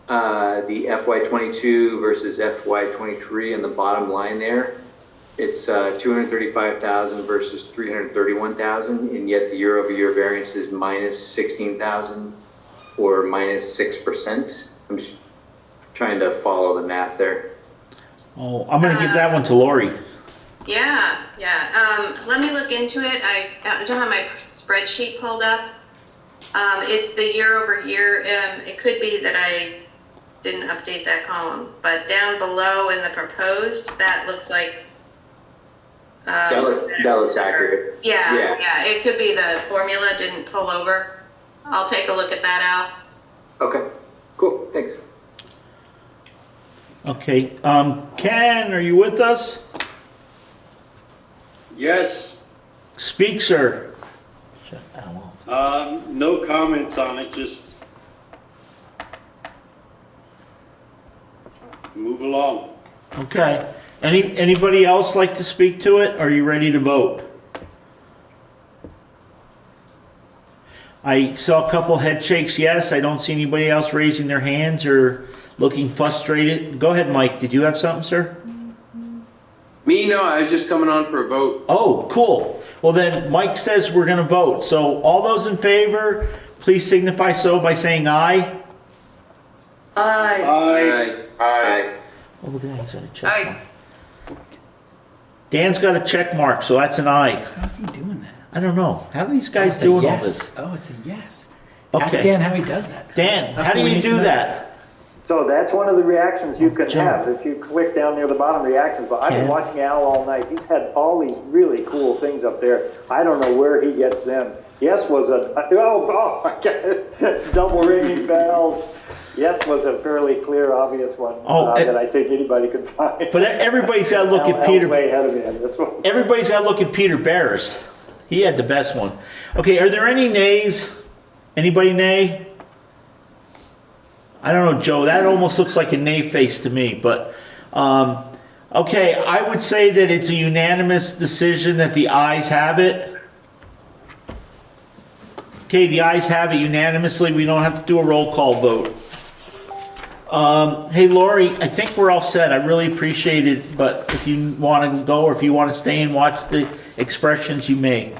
the FY22 versus FY23 in the bottom line there. It's 235,000 versus 331,000, and yet the year-over-year variance is minus 16,000 or minus 6%. I'm just trying to follow the math there. Oh, I'm going to give that one to Lori. Yeah. Let me look into it. I don't have my spreadsheet pulled up. It's the year over year. It could be that I didn't update that column, but down below in the proposed, that looks like that looks accurate. Yeah. It could be the formula didn't pull over. I'll take a look at that, Al. Okay, cool, thanks. Okay, Ken, are you with us? Yes. Speak, sir. No comments on it, just move along. Okay. Anybody else like to speak to it? Are you ready to vote? I saw a couple head shakes, yes. I don't see anybody else raising their hands or looking frustrated. Go ahead, Mike. Did you have something, sir? Me? No, I was just coming on for a vote. Oh, cool. Well, then Mike says we're going to vote. So all those in favor, please signify so by saying aye. Aye. Aye. Oh, look at that. He's got a check mark. Dan's got a check mark, so that's an aye. How's he doing that? I don't know. How are these guys It's a doing yes. all this? Oh, it's a yes. Okay. Ask Dan how he does that. Dan, That's how do what we you need to do know. that? So that's one of the reactions you can Jim. have if you click down near the bottom reactions. But I've been Ken. watching Al all night. He's had all these really cool things up there. I don't know where he gets them. Yes was oh my God, double ringing bells. Yes was a fairly clear, obvious one that I think anybody could find. But everybody's got to look at Al's Peter. way ahead of me on this one. Everybody's got to look at Peter Barris. He had the best one. Okay, are there any nays? Anybody nay? I don't know, Joe. That almost looks like a nay face to me. But okay, I would say that it's a unanimous decision that the ayes have it. Okay, the ayes have it unanimously. We don't have to do a roll call vote. Hey, Lori, I think we're all set. I really appreciate it. But if you want to go or if you want to stay and watch the expressions, you may. All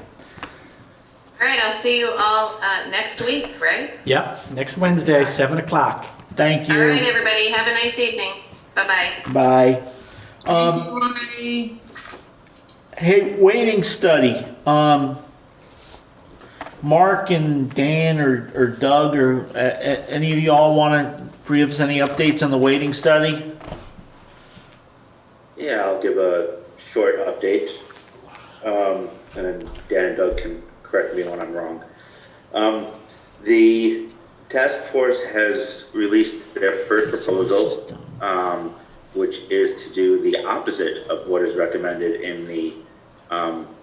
right, I'll see you all next week, right? Yep, next Wednesday, 7 o'clock. Thank you. All right, everybody. Have a nice evening. Bye-bye. Bye. Hey, waiting study. Mark and Dan or Doug or any of y'all want to give us any updates on the waiting study? Yeah, I'll give a short update. And then Dan and Doug can correct me when I'm wrong. The task force has released their first proposal, which is to do the opposite of what is recommended in the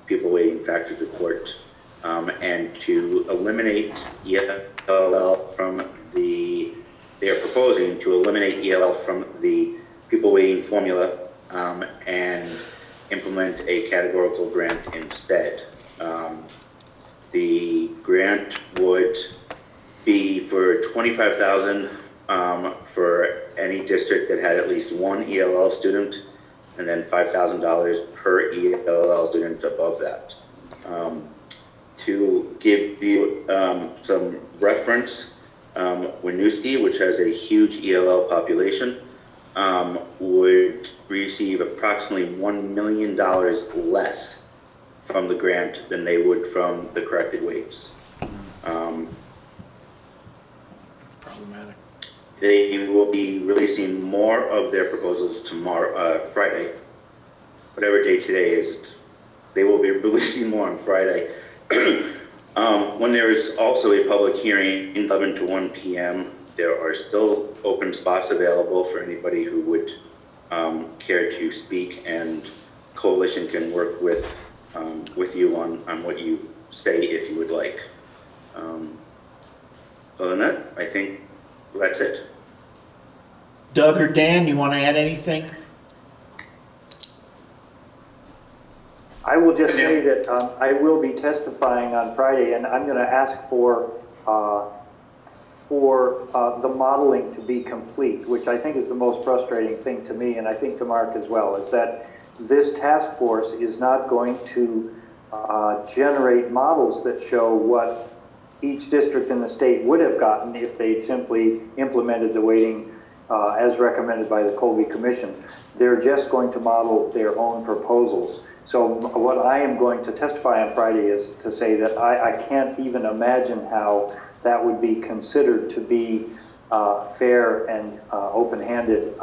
People Weighting Factors report, and to eliminate ELL from the, they are proposing to eliminate ELL from the People Weighting formula and implement a categorical grant instead. The grant would be for $25,000 for any district that had at least one ELL student, and then $5,000 per ELL student above that. To give you some reference, Winooski, which has a huge ELL population, would receive approximately $1 million less from the grant than they would from the corrected weights. It's problematic. They will be releasing more of their proposals tomorrow, Friday. Whatever day today is, they will be releasing more on Friday. When there is also a public hearing, 11 to 1 p.m., there are still open spots available for anybody who would care to speak, and Coalition can work with you on what you say if you would like. Other than that, I think that's it. Doug or Dan, you want to add anything? I will just say that I will be testifying on Friday, and I'm going to ask for the modeling to be complete, which I think is the most frustrating thing to me, and I think to Mark as well, is that this task force is not going to generate models that show what each district in the state would have gotten if they'd simply implemented the weighting as recommended by the Colby Commission. They're just going to model their own proposals. So what I am going to testify on Friday is to say that I can't even imagine how that would be considered to be fair and open-handed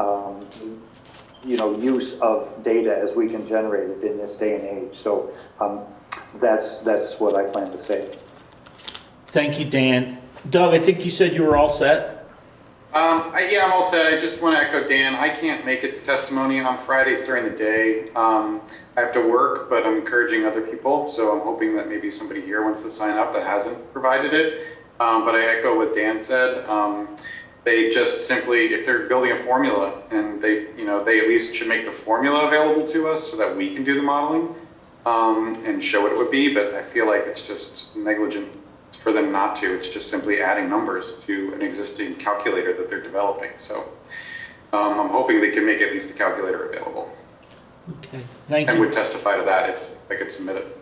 use of data as we can generate it in this day and age. So that's what I plan to say. Thank you, Dan. Doug, I think you said you were all set. Yeah, I'm all set. I just want to echo Dan. I can't make it to testimony on Fridays during the day. I have to work, but I'm encouraging other people. So I'm hoping that maybe somebody here wants to sign up that hasn't provided it. But I echo what Dan said. They just simply, if they're building a formula, and they at least should make the formula available to us so that we can do the modeling and show what it would be. But I feel like it's just negligent for them not to. It's just simply adding numbers to an existing calculator that they're developing. So I'm hoping they can make at least the calculator available. Okay, thank you. And would testify to that if I could submit it.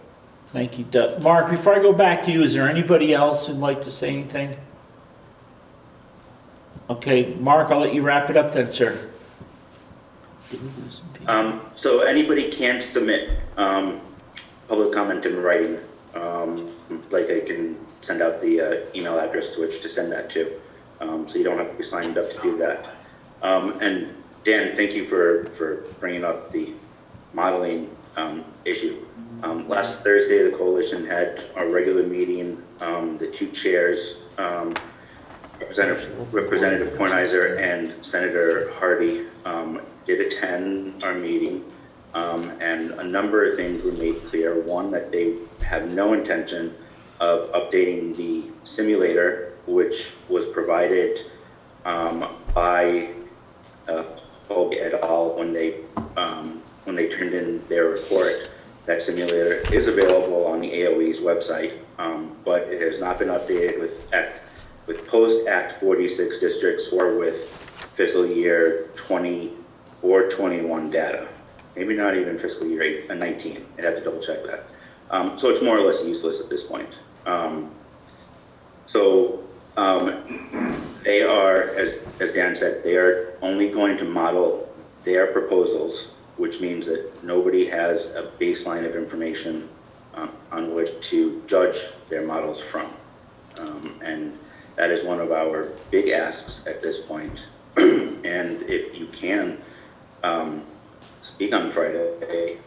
Thank you, Doug. Mark, before I go back to you, is there anybody else who'd like to say anything? Okay, Mark, I'll let you wrap it up then, sir. So anybody can submit public comment in writing. Like I can send out the email address to which to send that to. So you don't have to be signed up to do that. And Dan, thank you for bringing up the modeling issue. Last Thursday, the coalition had our regular meeting. The two chairs, Representative Kornheiser and Senator Hardy, did attend our meeting, and a number of things were made clear. One, that they have no intention of updating the simulator, which was provided by Colby et al. When they turned in their report. That simulator is available on the AOE's website, but it has not been updated with post-Act 46 districts or with fiscal year 20 or 21 data. Maybe not even fiscal year 19. I'd have to double check that. So it's more or less useless at this point. They are, as Dan said, they are only going to model their proposals, which means that nobody has a baseline of information on which to judge their models from. And that is one of our big asks at this point. And if you can speak on Friday,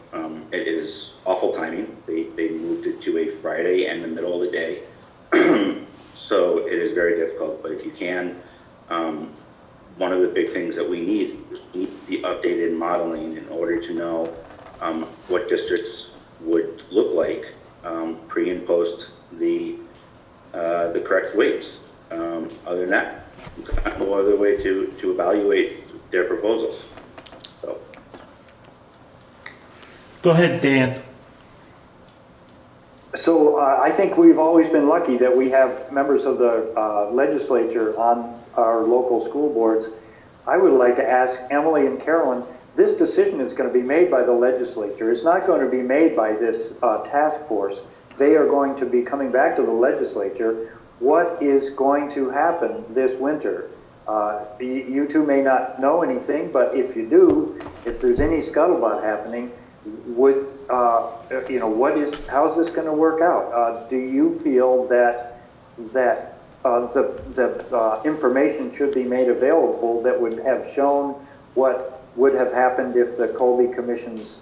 it is awful timing. They moved it to a Friday and the middle of the day. So it is very difficult, but if you can, one of the big things that we need is the updated modeling in order to know what districts would look like pre and post the correct weights. Other than that, no other way to evaluate their proposals. So. Go ahead, Dan. So I think we've always been lucky that we have members of the legislature on our local school boards. I would like to ask Emily and Carolyn, this decision is going to be made by the legislature. It's not going to be made by this task force. They are going to be coming back to the legislature. What is going to happen this winter? You two may not know anything, but if you do, if there's any scuttlebutt happening, how's this going to work out? Do you feel that the information should be made available that would have shown what would have happened if the Colby Commission's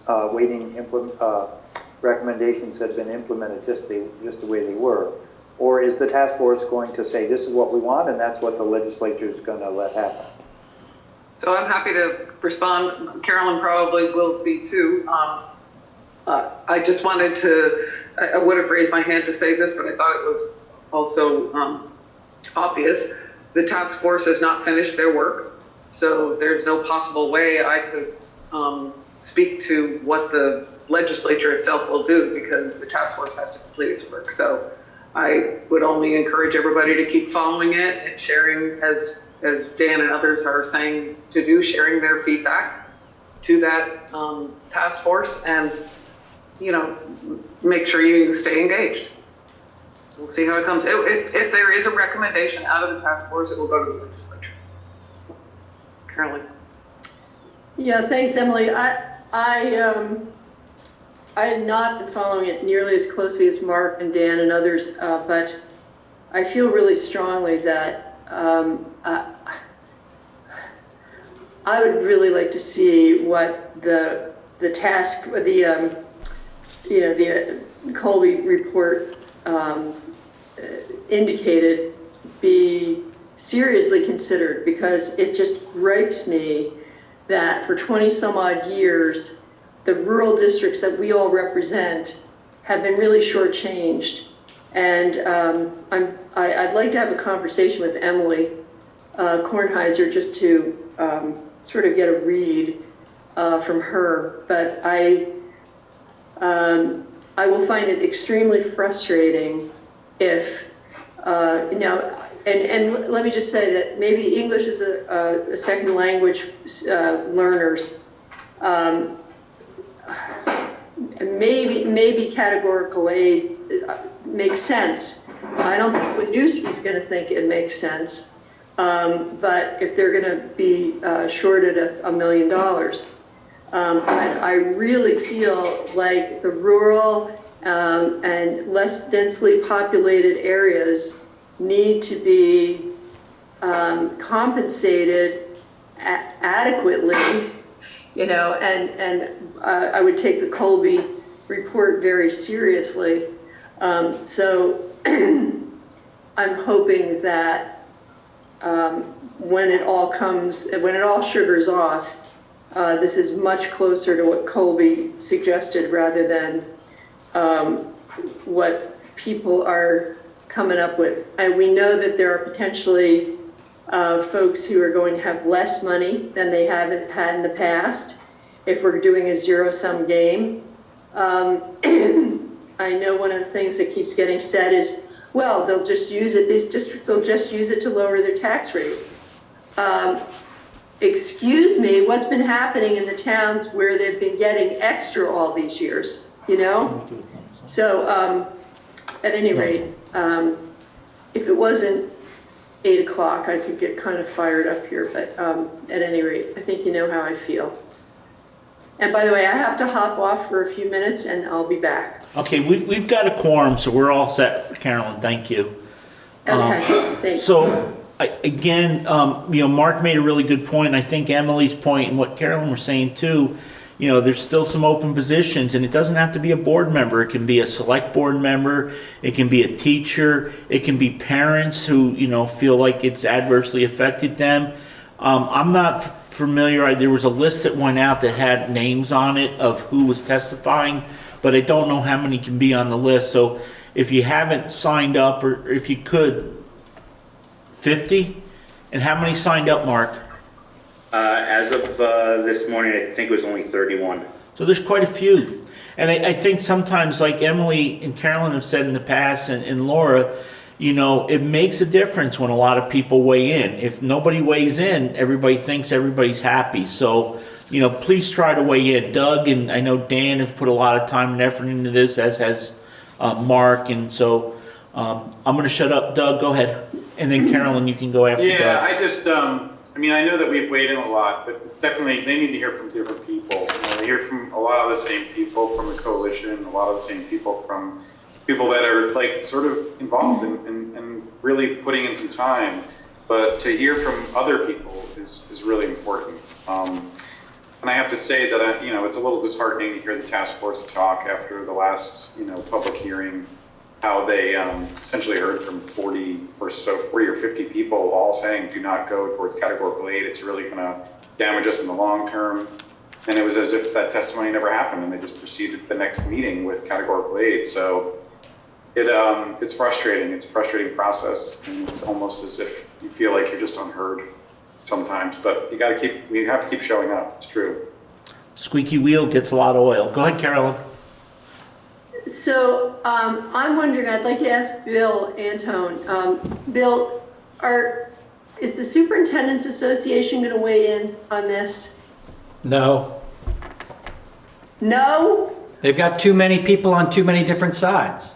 recommendations had been implemented just the way they were? Or is the task force going to say, this is what we want, and that's what the legislature is going to let happen? So I'm happy to respond. Carolyn probably will be too. I just wanted to, I would have raised my hand to say this, but I thought it was also obvious. The task force has not finished their work, so there's no possible way I could speak to what the legislature itself will do, because the task force has to complete its work. So I would only encourage everybody to keep following it and sharing, as Dan and others are saying to do, sharing their feedback to that task force, and make sure you stay engaged. We'll see how it comes. If there is a recommendation out of the task force, it will go to the legislature. Carolyn. Yeah, thanks, Emily. I have not been following it nearly as closely as Mark and Dan and others, but I feel really strongly that I would really like to see what the Colby report indicated be seriously considered, because it just gripes me that for 20 some odd years, the rural districts that we all represent have been really shortchanged. And I'd like to have a conversation with Emily Kornheiser just to sort of get a read from her. But I will find it extremely frustrating if and let me just say that maybe English is a second language learners. Maybe categorical aid makes sense. I don't think Winooski's going to think it makes sense. But if they're going to be shorted $1 million, I really feel like the rural and less densely populated areas need to be compensated adequately. And I would take the Colby report very seriously. So I'm hoping that when it all sugars off, this is much closer to what Colby suggested rather than what people are coming up with. And we know that there are potentially folks who are going to have less money than they haven't had in the past if we're doing a zero-sum game. I know one of the things that keeps getting said is, well, they'll just use it, these districts will just use it to lower their tax rate. Excuse me, what's been happening in the towns where they've been getting extra all these years, So at any rate, if it wasn't 8 o'clock, I could get kind of fired up here, but at any rate, I think you know how I feel. And by the way, I have to hop off for a few minutes and I'll be back. Okay, we've got a quorum, so we're all set, Carolyn, thank you. Okay, thanks. So, again, Mark made a really good point, and I think Emily's point and what Carolyn was saying too, there's still some open positions, and it doesn't have to be a board member. It can be a select board member. It can be a teacher. It can be parents who, feel like it's adversely affected them. I'm not familiar. There was a list that went out that had names on it of who was testifying, but I don't know how many can be on the list. So if you haven't signed up, or if you could, 50? And how many signed up, Mark? As of this morning, I think it was only 31. So there's quite a few. And I think sometimes, like Emily and Carolyn have said in the past, and Laura, you know, it makes a difference when a lot of people weigh in. If nobody weighs in, everybody thinks everybody's happy. So, you know, please try to weigh in. Doug and I know Dan have put a lot of time and effort into this, as has Mark. And so I'm going to shut up. Doug, go ahead. And then Carolyn, you can go after Doug. Yeah, I just, I mean, I know that we've weighed in a lot, but it's definitely, they need to hear from different people. You know, they hear from a lot of the same people from the coalition, a lot of the same people from people that are like sort of involved and really putting in some time. But to hear from other people is really important. And I have to say that, you know, it's a little disheartening to hear the task force talk after the last, you know, public hearing, how they essentially heard from 40 or 50 people all saying, do not go towards categorical aid. It's really going to damage us in the long term. And it was as if that testimony never happened, and they just proceeded to the next meeting with categorical aid. So it's frustrating. It's a frustrating process, and it's almost as if you feel like you're just unheard sometimes. But you have to keep showing up. It's true. Squeaky wheel gets a lot of oil. Go ahead, Carolyn. So I'm wondering, I'd like to ask Bill Antone. Bill, is the Superintendent's Association going to weigh in on this? No. No? They've got too many people on too many different sides.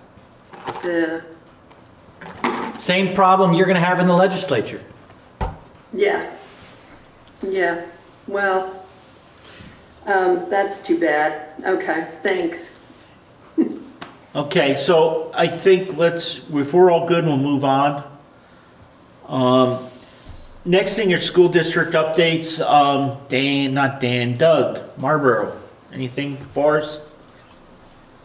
Same problem you're going to have in the legislature. Yeah. Yeah. Well, that's too bad. Okay, thanks. Okay, so I think if we're all good, we'll move on. Next thing are school district updates. Doug, Marlboro. Anything for us?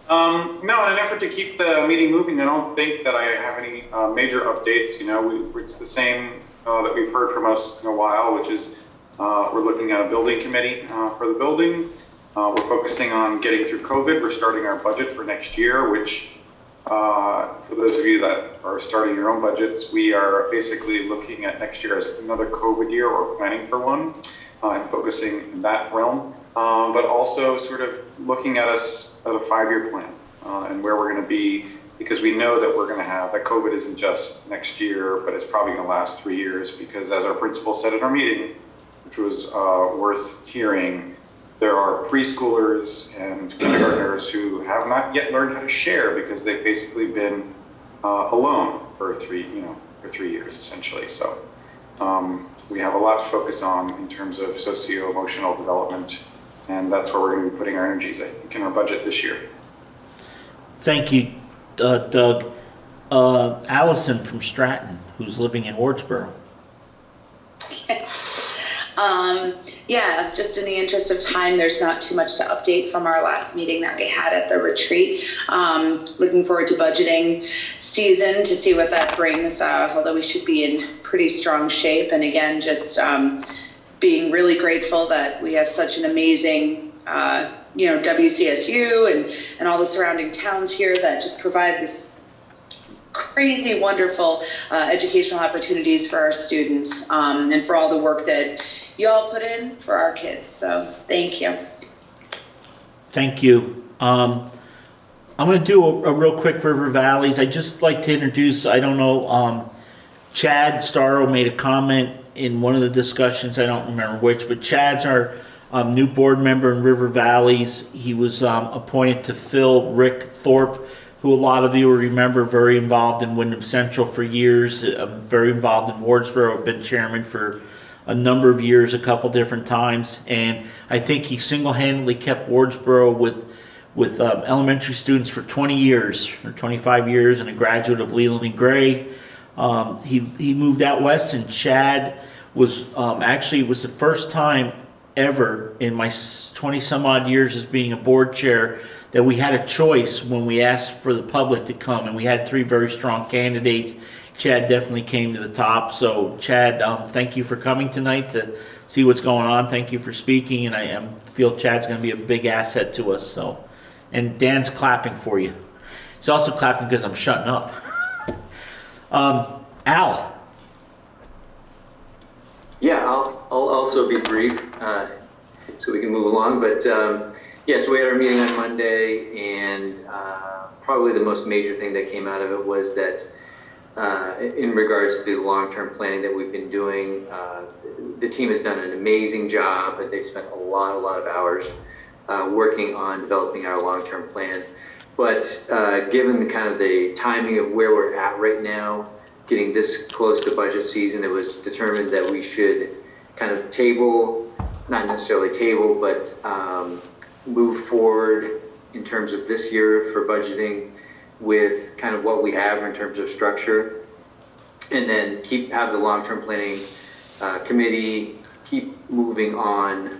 No, in an effort to keep the meeting moving, I don't think that I have any major updates. You know, it's the same that we've heard from us in a while, which is we're looking at a building committee for the building. We're focusing on getting through COVID. We're starting our budget for next year, which for those of you that are starting your own budgets, we are basically looking at next year as another COVID year or planning for one and focusing in that realm. But also sort of looking at us at a 5-year plan and where we're going to be, because we know that we're going to have that COVID isn't just next year, but it's probably going to last 3 years, because as our principal said at our meeting, which was worth hearing, there are preschoolers and kindergartners who have not yet learned how to share because they've basically been alone for 3 years essentially. So we have a lot to focus on in terms of socio-emotional development, and that's where we're going to be putting our energies, I think, in our budget this year. Thank you, Doug. Allison from Stratton, who's living in Wardsboro. Yeah, just in the interest of time, there's not too much to update from our last meeting that we had at the retreat. Looking forward to budgeting season to see what that brings, although we should be in pretty strong shape. And again, just being really grateful that we have such an amazing, WCSU and all the surrounding towns here that just provide this crazy, wonderful educational opportunities for our students and for all the work that you all put in for our kids. So thank you. Thank you. I'm going to do a real quick River Valleys. I'd just like to introduce, Chad Starro made a comment in one of the discussions, I don't remember which, but Chad's our new board member in River Valleys. He was appointed to fill Rick Thorpe, who a lot of you will remember, very involved in Windham Central for years, very involved in Wardsboro, been chairman for a number of years, a couple different times, and I think he single-handedly kept Wardsboro with elementary students for 20 years or 25 years, and a graduate of Leland and Gray. He moved out west, and Chad was actually was the first time ever in my 20 some odd years as being a board chair that we had a choice when we asked for the public to come, and we had 3 very strong candidates. Chad definitely came to the top. So Chad, thank you for coming tonight to see what's going on. Thank you for speaking, and I feel Chad's going to be a big asset to us. So, and Dan's clapping for you. He's also clapping because I'm shutting up. Al. Yeah, I'll also be brief so we can move along. But So we had our meeting on Monday, and probably the most major thing that came out of it was that in regards to the long-term planning that we've been doing, the team has done an amazing job, and they spent a lot of hours working on developing our long-term plan. But given the timing of where we're at right now, getting this close to budget season, it was determined that we should kind of table, not necessarily table, but move forward in terms of this year for budgeting with kind of what we have in terms of structure, and then have the long-term planning committee keep moving on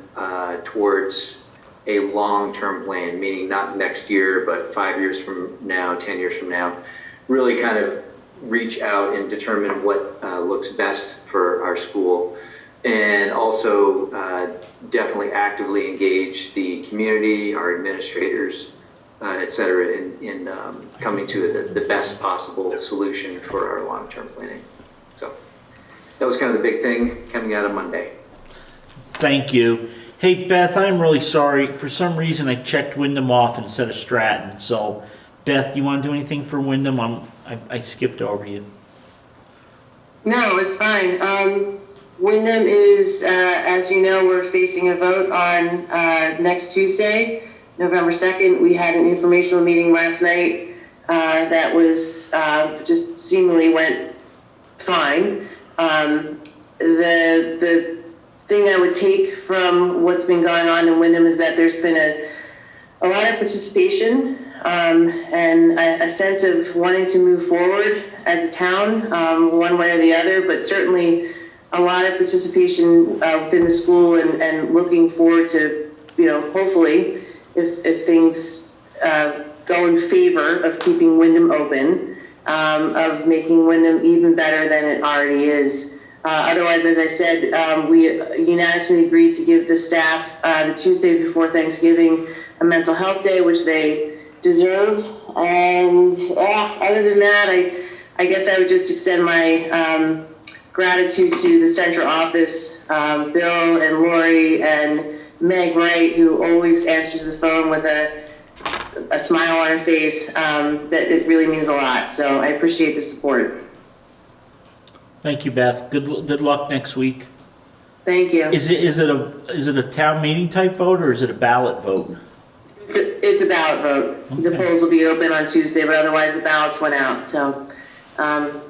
towards a long-term plan, meaning not next year, but 5 years from now, 10 years from now, really kind of reach out and determine what looks best for our school, and also definitely actively engage the community, our administrators, et cetera, in coming to the best possible solution for our long-term planning. So that was kind of the big thing coming out of Monday. Thank you. Hey, Beth, I'm really sorry. For some reason, I checked Windham off instead of Stratton. So, Beth, you want to do anything for Windham? I skipped over you. No, it's fine. Windham is, as you know, we're facing a vote on next Tuesday, November 2nd. We had an informational meeting last night that was just seemingly went fine. The thing I would take from what's been going on in Windham is that there's been a lot of participation and a sense of wanting to move forward as a town, one way or the other, but certainly a lot of participation within the school and looking forward to, hopefully, if things go in favor of keeping Windham open, of making Windham even better than it already is. Otherwise, as I said, we unanimously agreed to give the staff the Tuesday before Thanksgiving a mental health day, which they deserve. And other than that, I guess I would just extend my gratitude to the central office, Bill and Lori and Meg Wright, who always answers the phone with a smile on her face. That it really means a lot. So I appreciate the support. Thank you, Beth. Good luck next week. Thank you. Is it a town meeting type vote, or is it a ballot vote? It's a ballot vote. Okay. The polls will be open on Tuesday, but otherwise the ballots went out. So,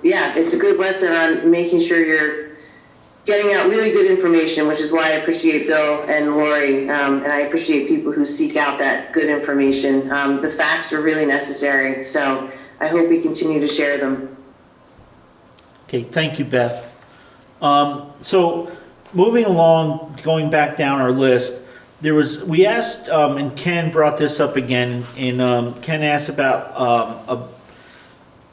it's a good lesson on making sure you're getting out really good information, which is why I appreciate Bill and Lori, and I appreciate people who seek out that good information. The facts are really necessary, so I hope we continue to share them. Okay, thank you, Beth. So moving along, going back down our list, we asked, and Ken brought this up again, and Ken asked about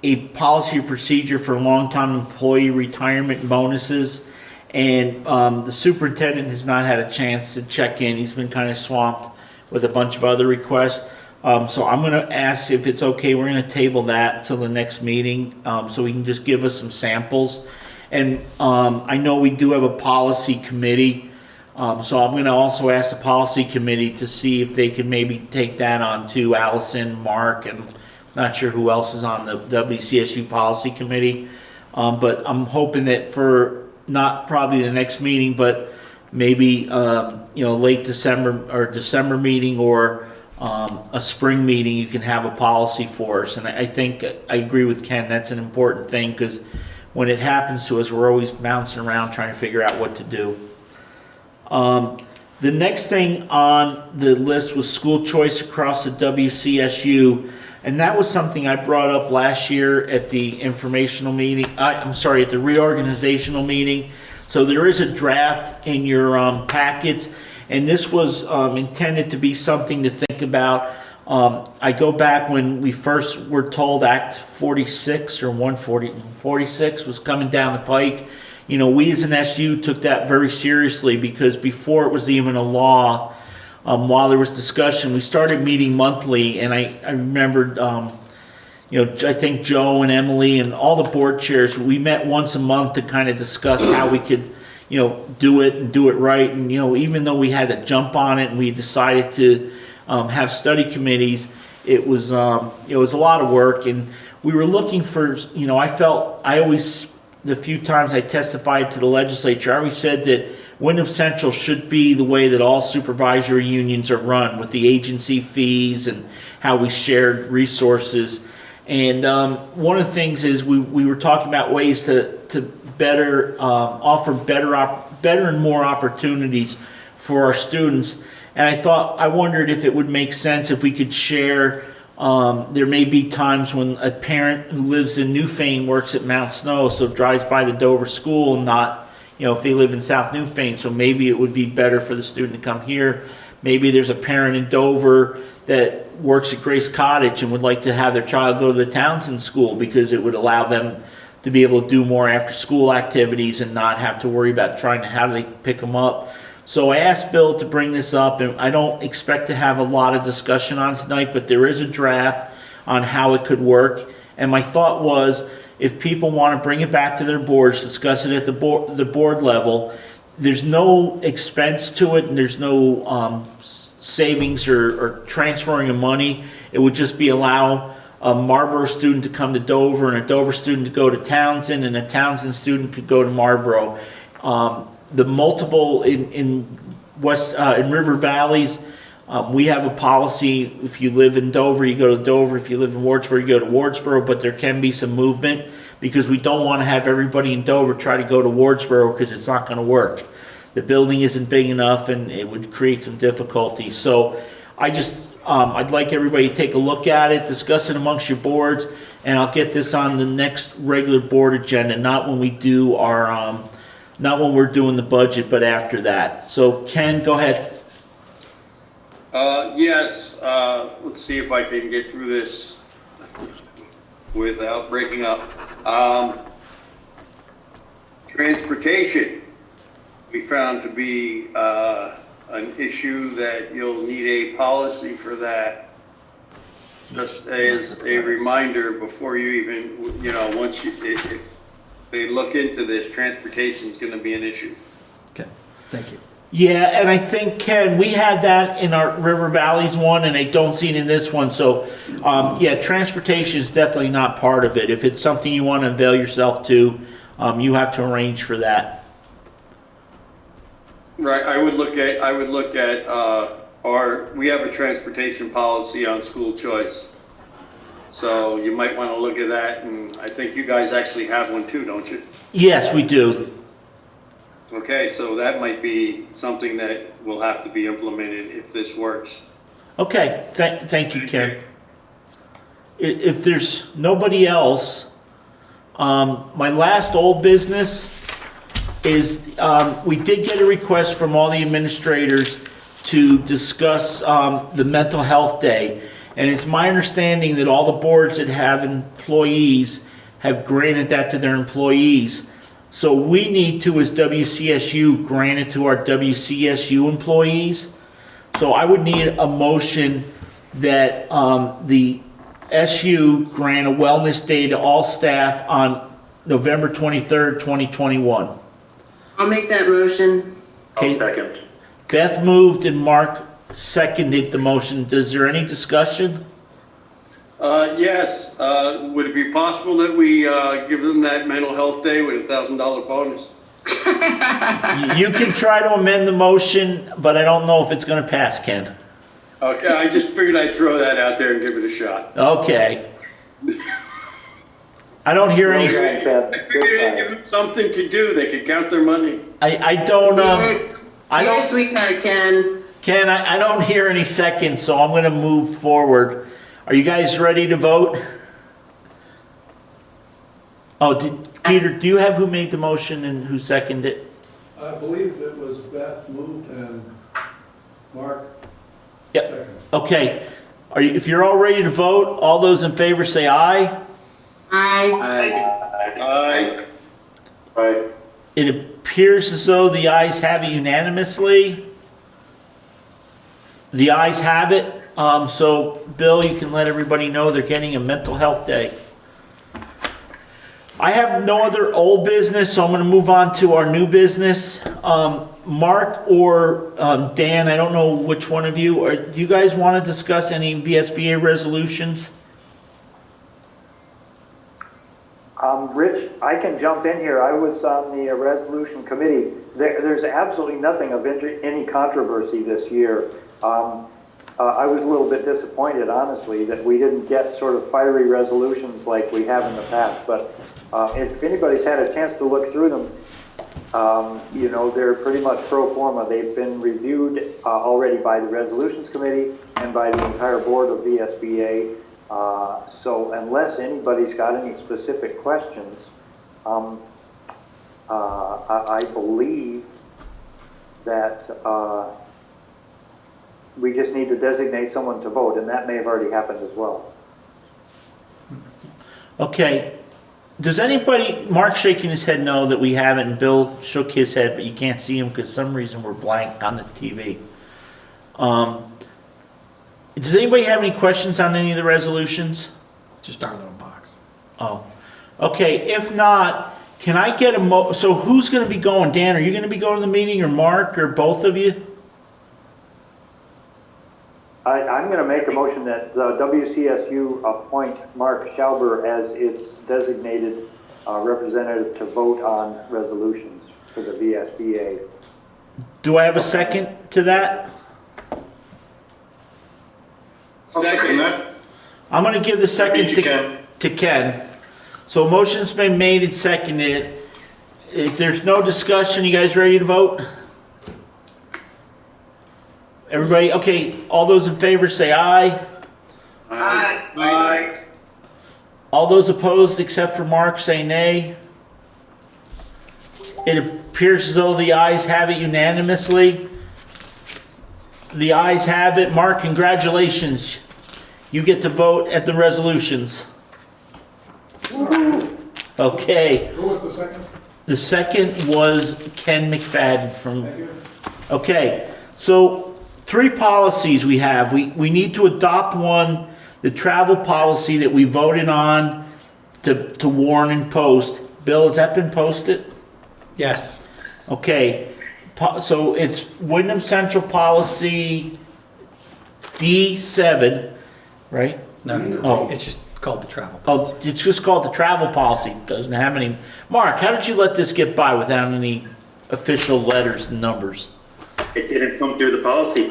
a policy or procedure for long-time employee retirement bonuses, and the superintendent has not had a chance to check in. He's been kind of swamped with a bunch of other requests. So I'm going to ask if it's okay. We're going to table that till the next meeting, so he can just give us some samples. And I know we do have a policy committee, so I'm going to also ask the policy committee to see if they could maybe take that on to Allison, Mark, and not sure who else is on the WCSU policy committee. But I'm hoping that for not probably the next meeting, but maybe late December or December meeting, or a spring meeting, you can have a policy for us. And I think I agree with Ken, that's an important thing, because when it happens to us, we're always bouncing around trying to figure out what to do. The next thing on the list was school choice across the WCSU, and that was something I brought up last year at the informational meeting. At the reorganizational meeting. So there is a draft in your packets. And this was intended to be something to think about. I go back when we first were told Act 46 or 146 was coming down the pike. We as an SU took that very seriously, because before it was even a law, while there was discussion, we started meeting monthly. And I remembered, I think Joe and Emily and all the board chairs, we met once a month to kind of discuss how we could do it and do it right. And, even though we had to jump on it and we decided to have study committees, it was a lot of work, and we were looking for, the few times I testified to the legislature, I always said that Windham Central should be the way that all supervisory unions are run, with the agency fees and how we shared resources. And one of the things is we were talking about ways to better offer better and more opportunities for our students. And I wondered if it would make sense if we could share. There may be times when a parent who lives in Newfane works at Mount Snow, so drives by the Dover school, not, if they live in South Newfane. So maybe it would be better for the student to come here. Maybe there's a parent in Dover that works at Grace Cottage and would like to have their child go to the Townsend school, because it would allow them to be able to do more after school activities and not have to worry about how do they pick them up. So I asked Bill to bring this up, and I don't expect to have a lot of discussion on tonight, but there is a draft on how it could work. And my thought was, if people want to bring it back to their boards, discuss it at the board level, there's no expense to it, and there's no savings or transferring of money. It would just be allow a Marlboro student to come to Dover, and a Dover student to go to Townsend, and a Townsend student could go to Marlboro. The multiple in River Valleys, we have a policy. If you live in Dover, you go to Dover. If you live in Wardsboro, you go to Wardsboro. But there can be some movement, because we don't want to have everybody in Dover try to go to Wardsboro, because it's not going to work. The building isn't big enough, and it would create some difficulties. So I'd like everybody to take a look at it, discuss it amongst your boards, and I'll get this on the next regular board agenda, not when we do not when we're doing the budget, but after that. So Ken, go ahead. Yes, let's see if I can get through this without breaking up. Transportation, we found to be an issue that you'll need a policy for that. Just as a reminder, before you even, if they look into this, transportation is going to be an issue. Okay, thank you. Yeah, and I think, Ken, we had that in our River Valleys one, and I don't see it in this one. So, transportation is definitely not part of it. If it's something you want to avail yourself to, you have to arrange for that. Right, I would look at we have a transportation policy on school choice. So you might want to look at that, and I think you guys actually have one too, don't you? Yes, we do. Okay, so that might be something that will have to be implemented if this works. Okay, thank you, Ken. If there's nobody else, my last old business is we did get a request from all the administrators to discuss the mental health day. And it's my understanding that all the boards that have employees have granted that to their employees. So we need to, as WCSU, grant it to our WCSU employees. So I would need a motion that the SU grant a wellness day to all staff on November 23rd, 2021. I'll make that motion. I'll second. Beth moved and Mark seconded the motion. Is there any discussion? Yes. Would it be possible that we give them that mental health day with a $1,000 bonus? You can try to amend the motion, but I don't know if it's going to pass, Ken. Okay, I just figured I'd throw that out there and give it a shot. Okay. I don't hear any. I figured it'd give them something to do. They could count their money. I don't. You're a sweetheart, Ken. Ken, I don't hear any seconds, so I'm going to move forward. Are you guys ready to vote? Oh, Peter, do you have who made the motion and who seconded it? I believe it was Beth moved and Mark Yep. Okay. If you're all ready to vote, all those in favor say aye. Aye. Aye. Aye. It appears as though the ayes have it unanimously. The ayes have it. So, Bill, you can let everybody know they're getting a mental health day. I have no other old business, so I'm going to move on to our new business. Mark or Dan, I don't know which one of you, or do you guys want to discuss any VSBA resolutions? Rich, I can jump in here. I was on the resolution committee. There's absolutely nothing of any controversy this year. I was a little bit disappointed, honestly, that we didn't get sort of fiery resolutions like we have in the past. But if anybody's had a chance to look through them, you know, they're pretty much pro forma. They've been reviewed already by the resolutions committee and by the entire board of VSBA. So unless anybody's got any specific questions, I believe that we just need to designate someone to vote, and that may have already happened as well. Okay. Does anybody, Mark shaking his head no that we haven't, and Bill shook his head, but you can't see him because for some reason we're blank on the TV. Does anybody have any questions on any of the resolutions? Just our little box. Oh, okay. If not, can I get so who's going to be going? Dan, are you going to be going to the meeting, or Mark, or both of you? I'm going to make a motion that WCSU appoint Mark Schauber as its designated representative to vote on resolutions for the VSBA. Do I have a second to that? Second that. I'm going to give the second to Ken. So a motion's been made and seconded. If there's no discussion, you guys ready to vote? Everybody, okay, all those in favor say aye. Aye. Aye. All those opposed except for Mark say nay. It appears as though the ayes have it unanimously. The ayes have it. Mark, congratulations. You get to vote at the resolutions. Okay. Who was the second? The second was Ken McFadden from... Okay, so 3 policies we have. We need to adopt one, the travel policy that we voted on to warn and post. Bill, has that been posted? Yes. Okay, so it's Windham Central Policy D7, right? No. Oh. It's just called the travel policy. Oh, it's just called the travel policy. Doesn't have any. Mark, how did you let this get by without any official letters and numbers? It didn't come through the policy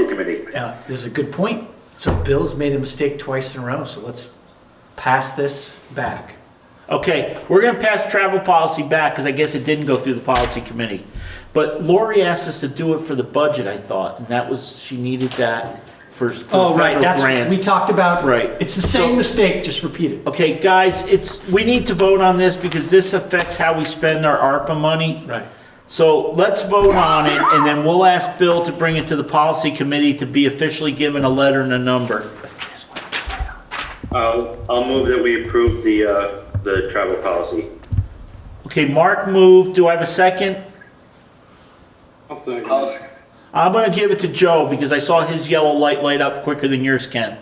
committee. Yeah, this is a good point. So Bill's made a mistake twice in a row, so let's pass this back. Okay, we're going to pass travel policy back because I guess it didn't go through the policy committee. But Lori asked us to do it for the budget, I thought, and that was, she needed that for the federal That's grants. we talked about. Right. It's the same mistake, just repeat it. Okay, guys, we need to vote on this because this affects how we spend our ARPA money. Right. So let's vote on it, and then we'll ask Bill to bring it to the policy committee to be officially given a letter and a number. I'll move that we approve the travel policy. Okay, Mark moved. Do I have a second? I'll second. I'm going to give it to Joe because I saw his yellow light up quicker than yours can.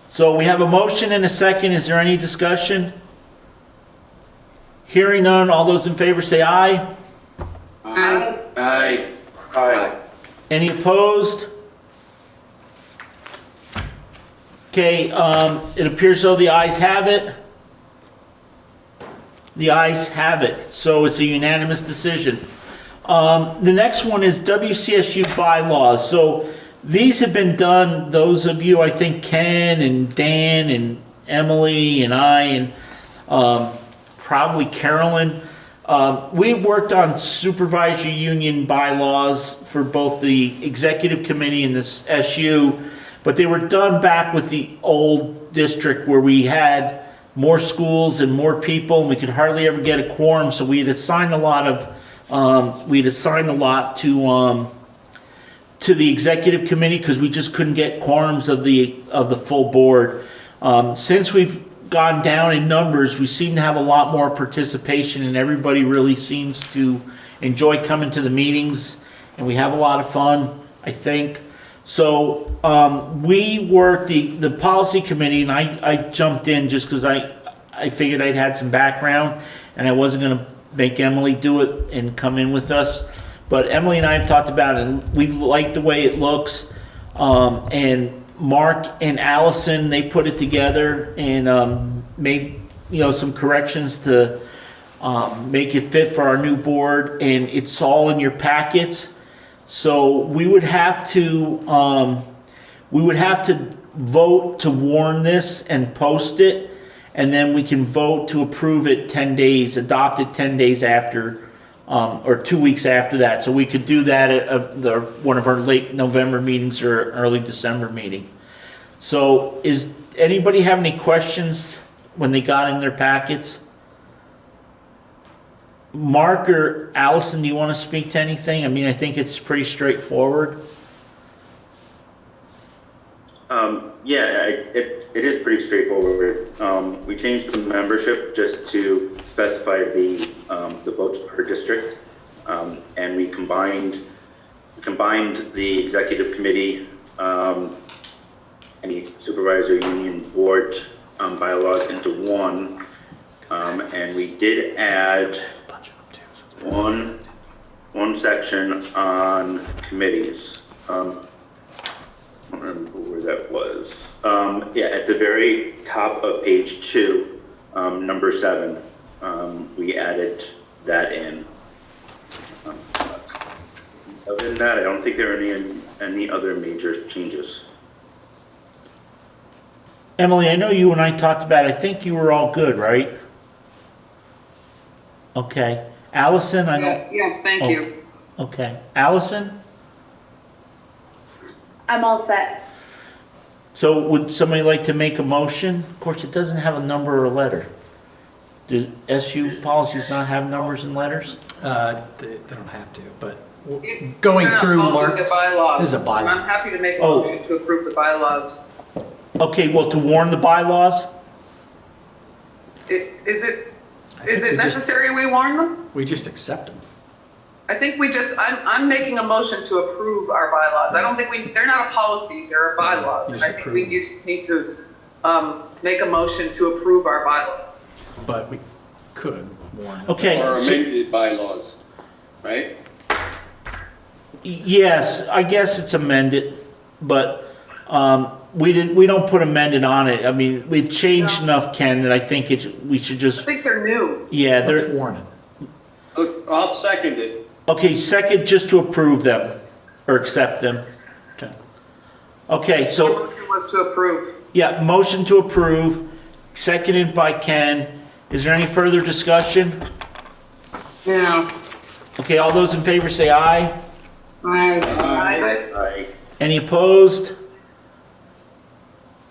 So we have a motion and a second. Is there any discussion? Hearing none, all those in favor say aye. Aye. Aye. Aye. Any opposed? Okay, it appears though the ayes have it. The ayes have it, so it's a unanimous decision. The next one is WCSU Bylaws. So these have been done, those of you, I think Ken and Dan and Emily and I and probably Carolyn, we worked on supervisory union bylaws for both the executive committee and the SU, but they were done back with the old district where we had more schools and more people, and we could hardly ever get a quorum. So we had assigned a lot to the executive committee because we just couldn't get quorums of the full board. Since we've gone down in numbers, we seem to have a lot more participation, and everybody really seems to enjoy coming to the meetings, and we have a lot of fun, I think. So we worked the policy committee, and I jumped in just because I I figured I'd had some background, and I wasn't gonna make Emily do it and come in with us. But Emily and I have talked about it, and we like the way it looks. And Mark and Allison, they put it together and made, some corrections to make it fit for our new board, and it's all in your packets. So we would have to vote to warn this and post it, and then we can vote to approve it 10 days, adopt it 10 days after, or 2 weeks after that. So we could do that at one of our late November meetings or early December meeting. So is anybody have any questions when they got in their packets? Mark or Allison, do you want to speak to anything? I mean, I think it's pretty straightforward. It is pretty straightforward. We changed the membership just to specify the votes per district, and we combined the executive committee, any supervisory union board bylaws into one, and we did add one section on committees. I don't remember where that was. At the very top of page 2, number 7, we added that in. Other than that, I don't think there are any other major changes. Emily, I know you and I talked about it. I think you were all good, right? Okay. Allison, I know. Yes, thank you. Okay. Allison? I'm all set. So would somebody like to make a motion? Of course, it doesn't have a number or a letter. Do SU policies not have numbers and letters? They don't have to, but going through Mark's, this is a bylaw. I'm happy to make a motion to approve the bylaws. Okay, well, to warn the bylaws? Is it necessary we warn them? We just accept them. I think I'm making a motion to approve our bylaws. I don't think they're not a policy, they're bylaws. And I think we just need to make a motion to approve our bylaws. But we could warn. Okay. Or amended bylaws, right? Yes, I guess it's amended, but we don't put amended on it. I mean, we've changed enough, Ken, that I think we should just. I think they're new. Yeah, let's warn it. I'll second it. Okay, second, just to approve them or accept them. Okay, so. The motion was to approve. Yeah, motion to approve, seconded by Ken. Is there any further discussion? No. Okay, all those in favor say aye. Aye. Any opposed?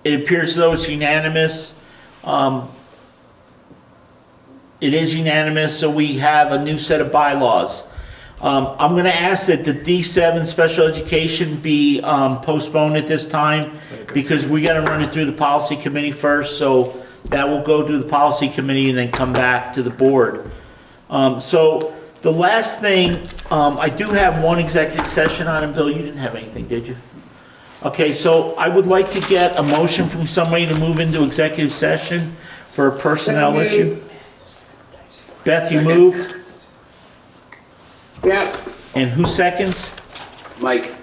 It appears as though it's unanimous. It is unanimous, so we have a new set of bylaws. I'm going to ask that the D7 special education be postponed at this time because we got to run it through the policy committee first. So that will go to the policy committee and then come back to the board. So the last thing, I do have one executive session on it. Bill, you didn't have anything, did you? Okay, so I would like to get a motion from somebody to move into executive session for a personnel issue. Beth, you moved? Yeah. And who seconds? Mike.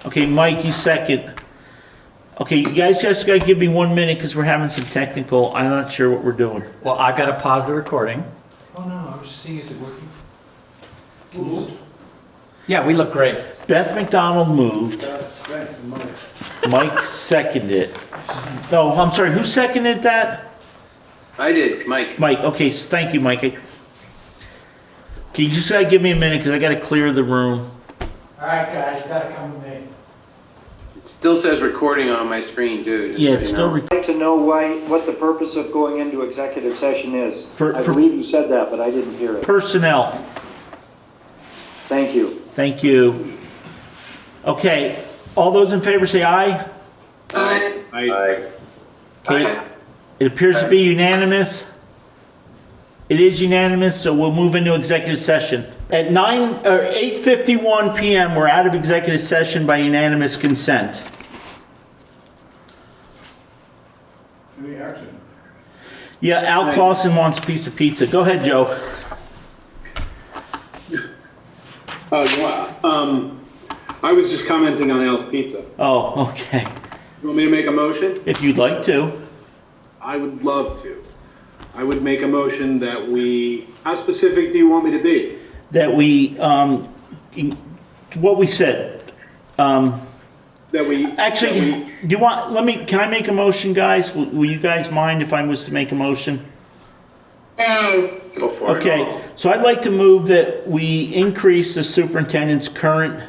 Okay, Mike, you second. Okay, you guys just gotta give me 1 minute because we're having some technical, I'm not sure what we're doing. Well, I've got to pause the recording. Oh no, I was just seeing, is it working? Oops. Yeah, we look great. Beth McDonald moved. Mike seconded it. No, I'm sorry, who seconded that? I did, Mike. Mike, okay, so thank you, Mike. Can you just give me a minute because I gotta clear the room. All right, guys, you got to come with me. It still says recording on my screen, too. Yeah, it's still recording. I'd like to know what the purpose of going into executive session is. I For believe you said that, but I didn't hear it. personnel. Thank you. Thank you. Okay, all those in favor say aye. Aye. Aye. Okay, it appears to be unanimous. It is unanimous, so we'll move into executive session. At 8:51 p.m., we're out of executive session by unanimous consent. Any action? Yeah, Al Clausen wants a piece of pizza. Go ahead, Joe. I was just commenting on Al's Pizza. Oh, okay. You want me to make a motion? If you'd like to. I would love to. I would make a motion that we, how specific do you want me to be? That we, what we said. That we. Actually, do you want, can I make a motion, guys? Will you guys mind if I was to make a motion? Go for it. Okay, so I'd like to move that we increase the superintendent's current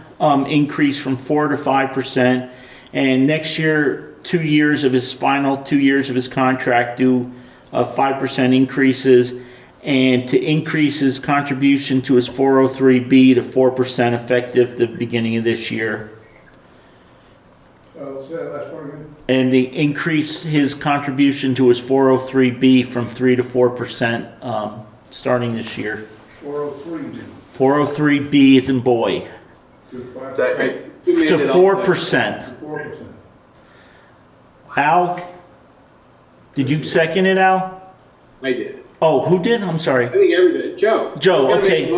increase from 4 to 5%, and next year, 2 years of his final 2 years of his contract do 5% increases, and to increase his contribution to his 403B to 4% effective the beginning of this year. Say that last part again. And to increase his contribution to his 403B from 3 to 4% starting this year. 403. 403B is in boy. To 5%. To 4%. 4%. Al, did you second it, Al? I did. Oh, who did? I'm sorry. I think everybody, Joe. Joe, okay.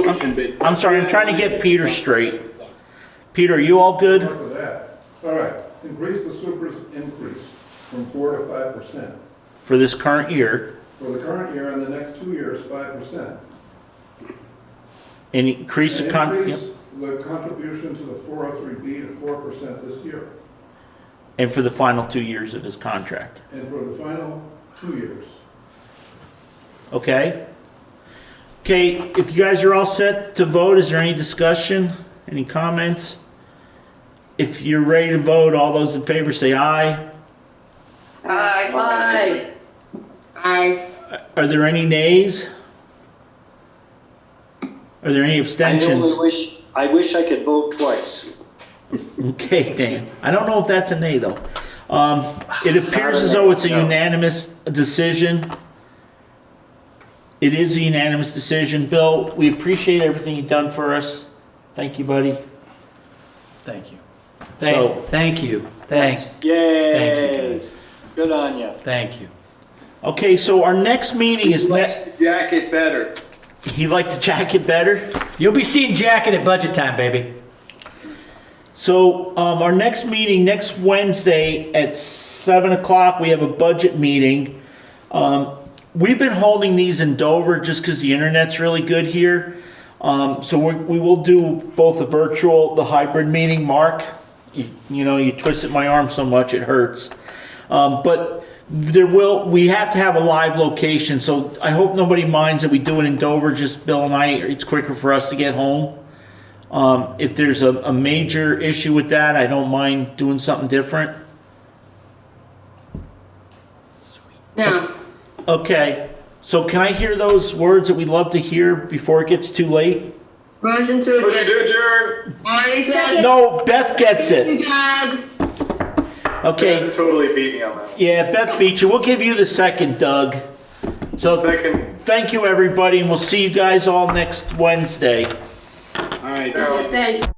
I'm sorry, I'm trying to get Peter straight. Peter, are you all good? Start with that. All right, increase the super's increase from 4 to 5%. For this current year. For the current year and the next 2 years, 5%. And increase the increase the contribution to the 403B to 4% this year. And for the final 2 years of his contract. And for the final 2 years. Okay? Okay, if you guys are all set to vote, is there any discussion? Any comments? If you're ready to vote, all those in favor say aye. Aye. Aye. Are there any nays? Are there any abstentions? I wish I could vote twice. Okay, Dan. I don't know if that's a nay, though. It appears as though it's a unanimous decision. It is a unanimous decision. Bill, we appreciate everything you've done for us. Thank you, buddy. Thank you. So- Thank you. Thank you, guys. Good on you. Thank you. Okay, so our next meeting is next. Jacket better. He liked the jacket better? You'll be seeing Jacket at budget time, baby. So our next meeting, next Wednesday at 7 o'clock, we have a budget meeting. We've been holding these in Dover just because the internet's really good here. So we will do both the virtual, the hybrid meeting. Mark, you know, you twisted my arm so much it hurts. But we have to have a live location, so I hope nobody minds that we do it in Dover, just Bill and I. It's quicker for us to get home. If there's a major issue with that, I don't mind doing something different. No. Okay, so can I hear those words that we love to hear before it gets too late? Motion to adjourn. Already said. No, Beth gets it. Doug. Okay. Beth totally beat me on that. Yeah, Beth beat you. We'll give you the second, Doug. So thank you, everybody, and we'll see you guys all next Wednesday. All right. Thank you.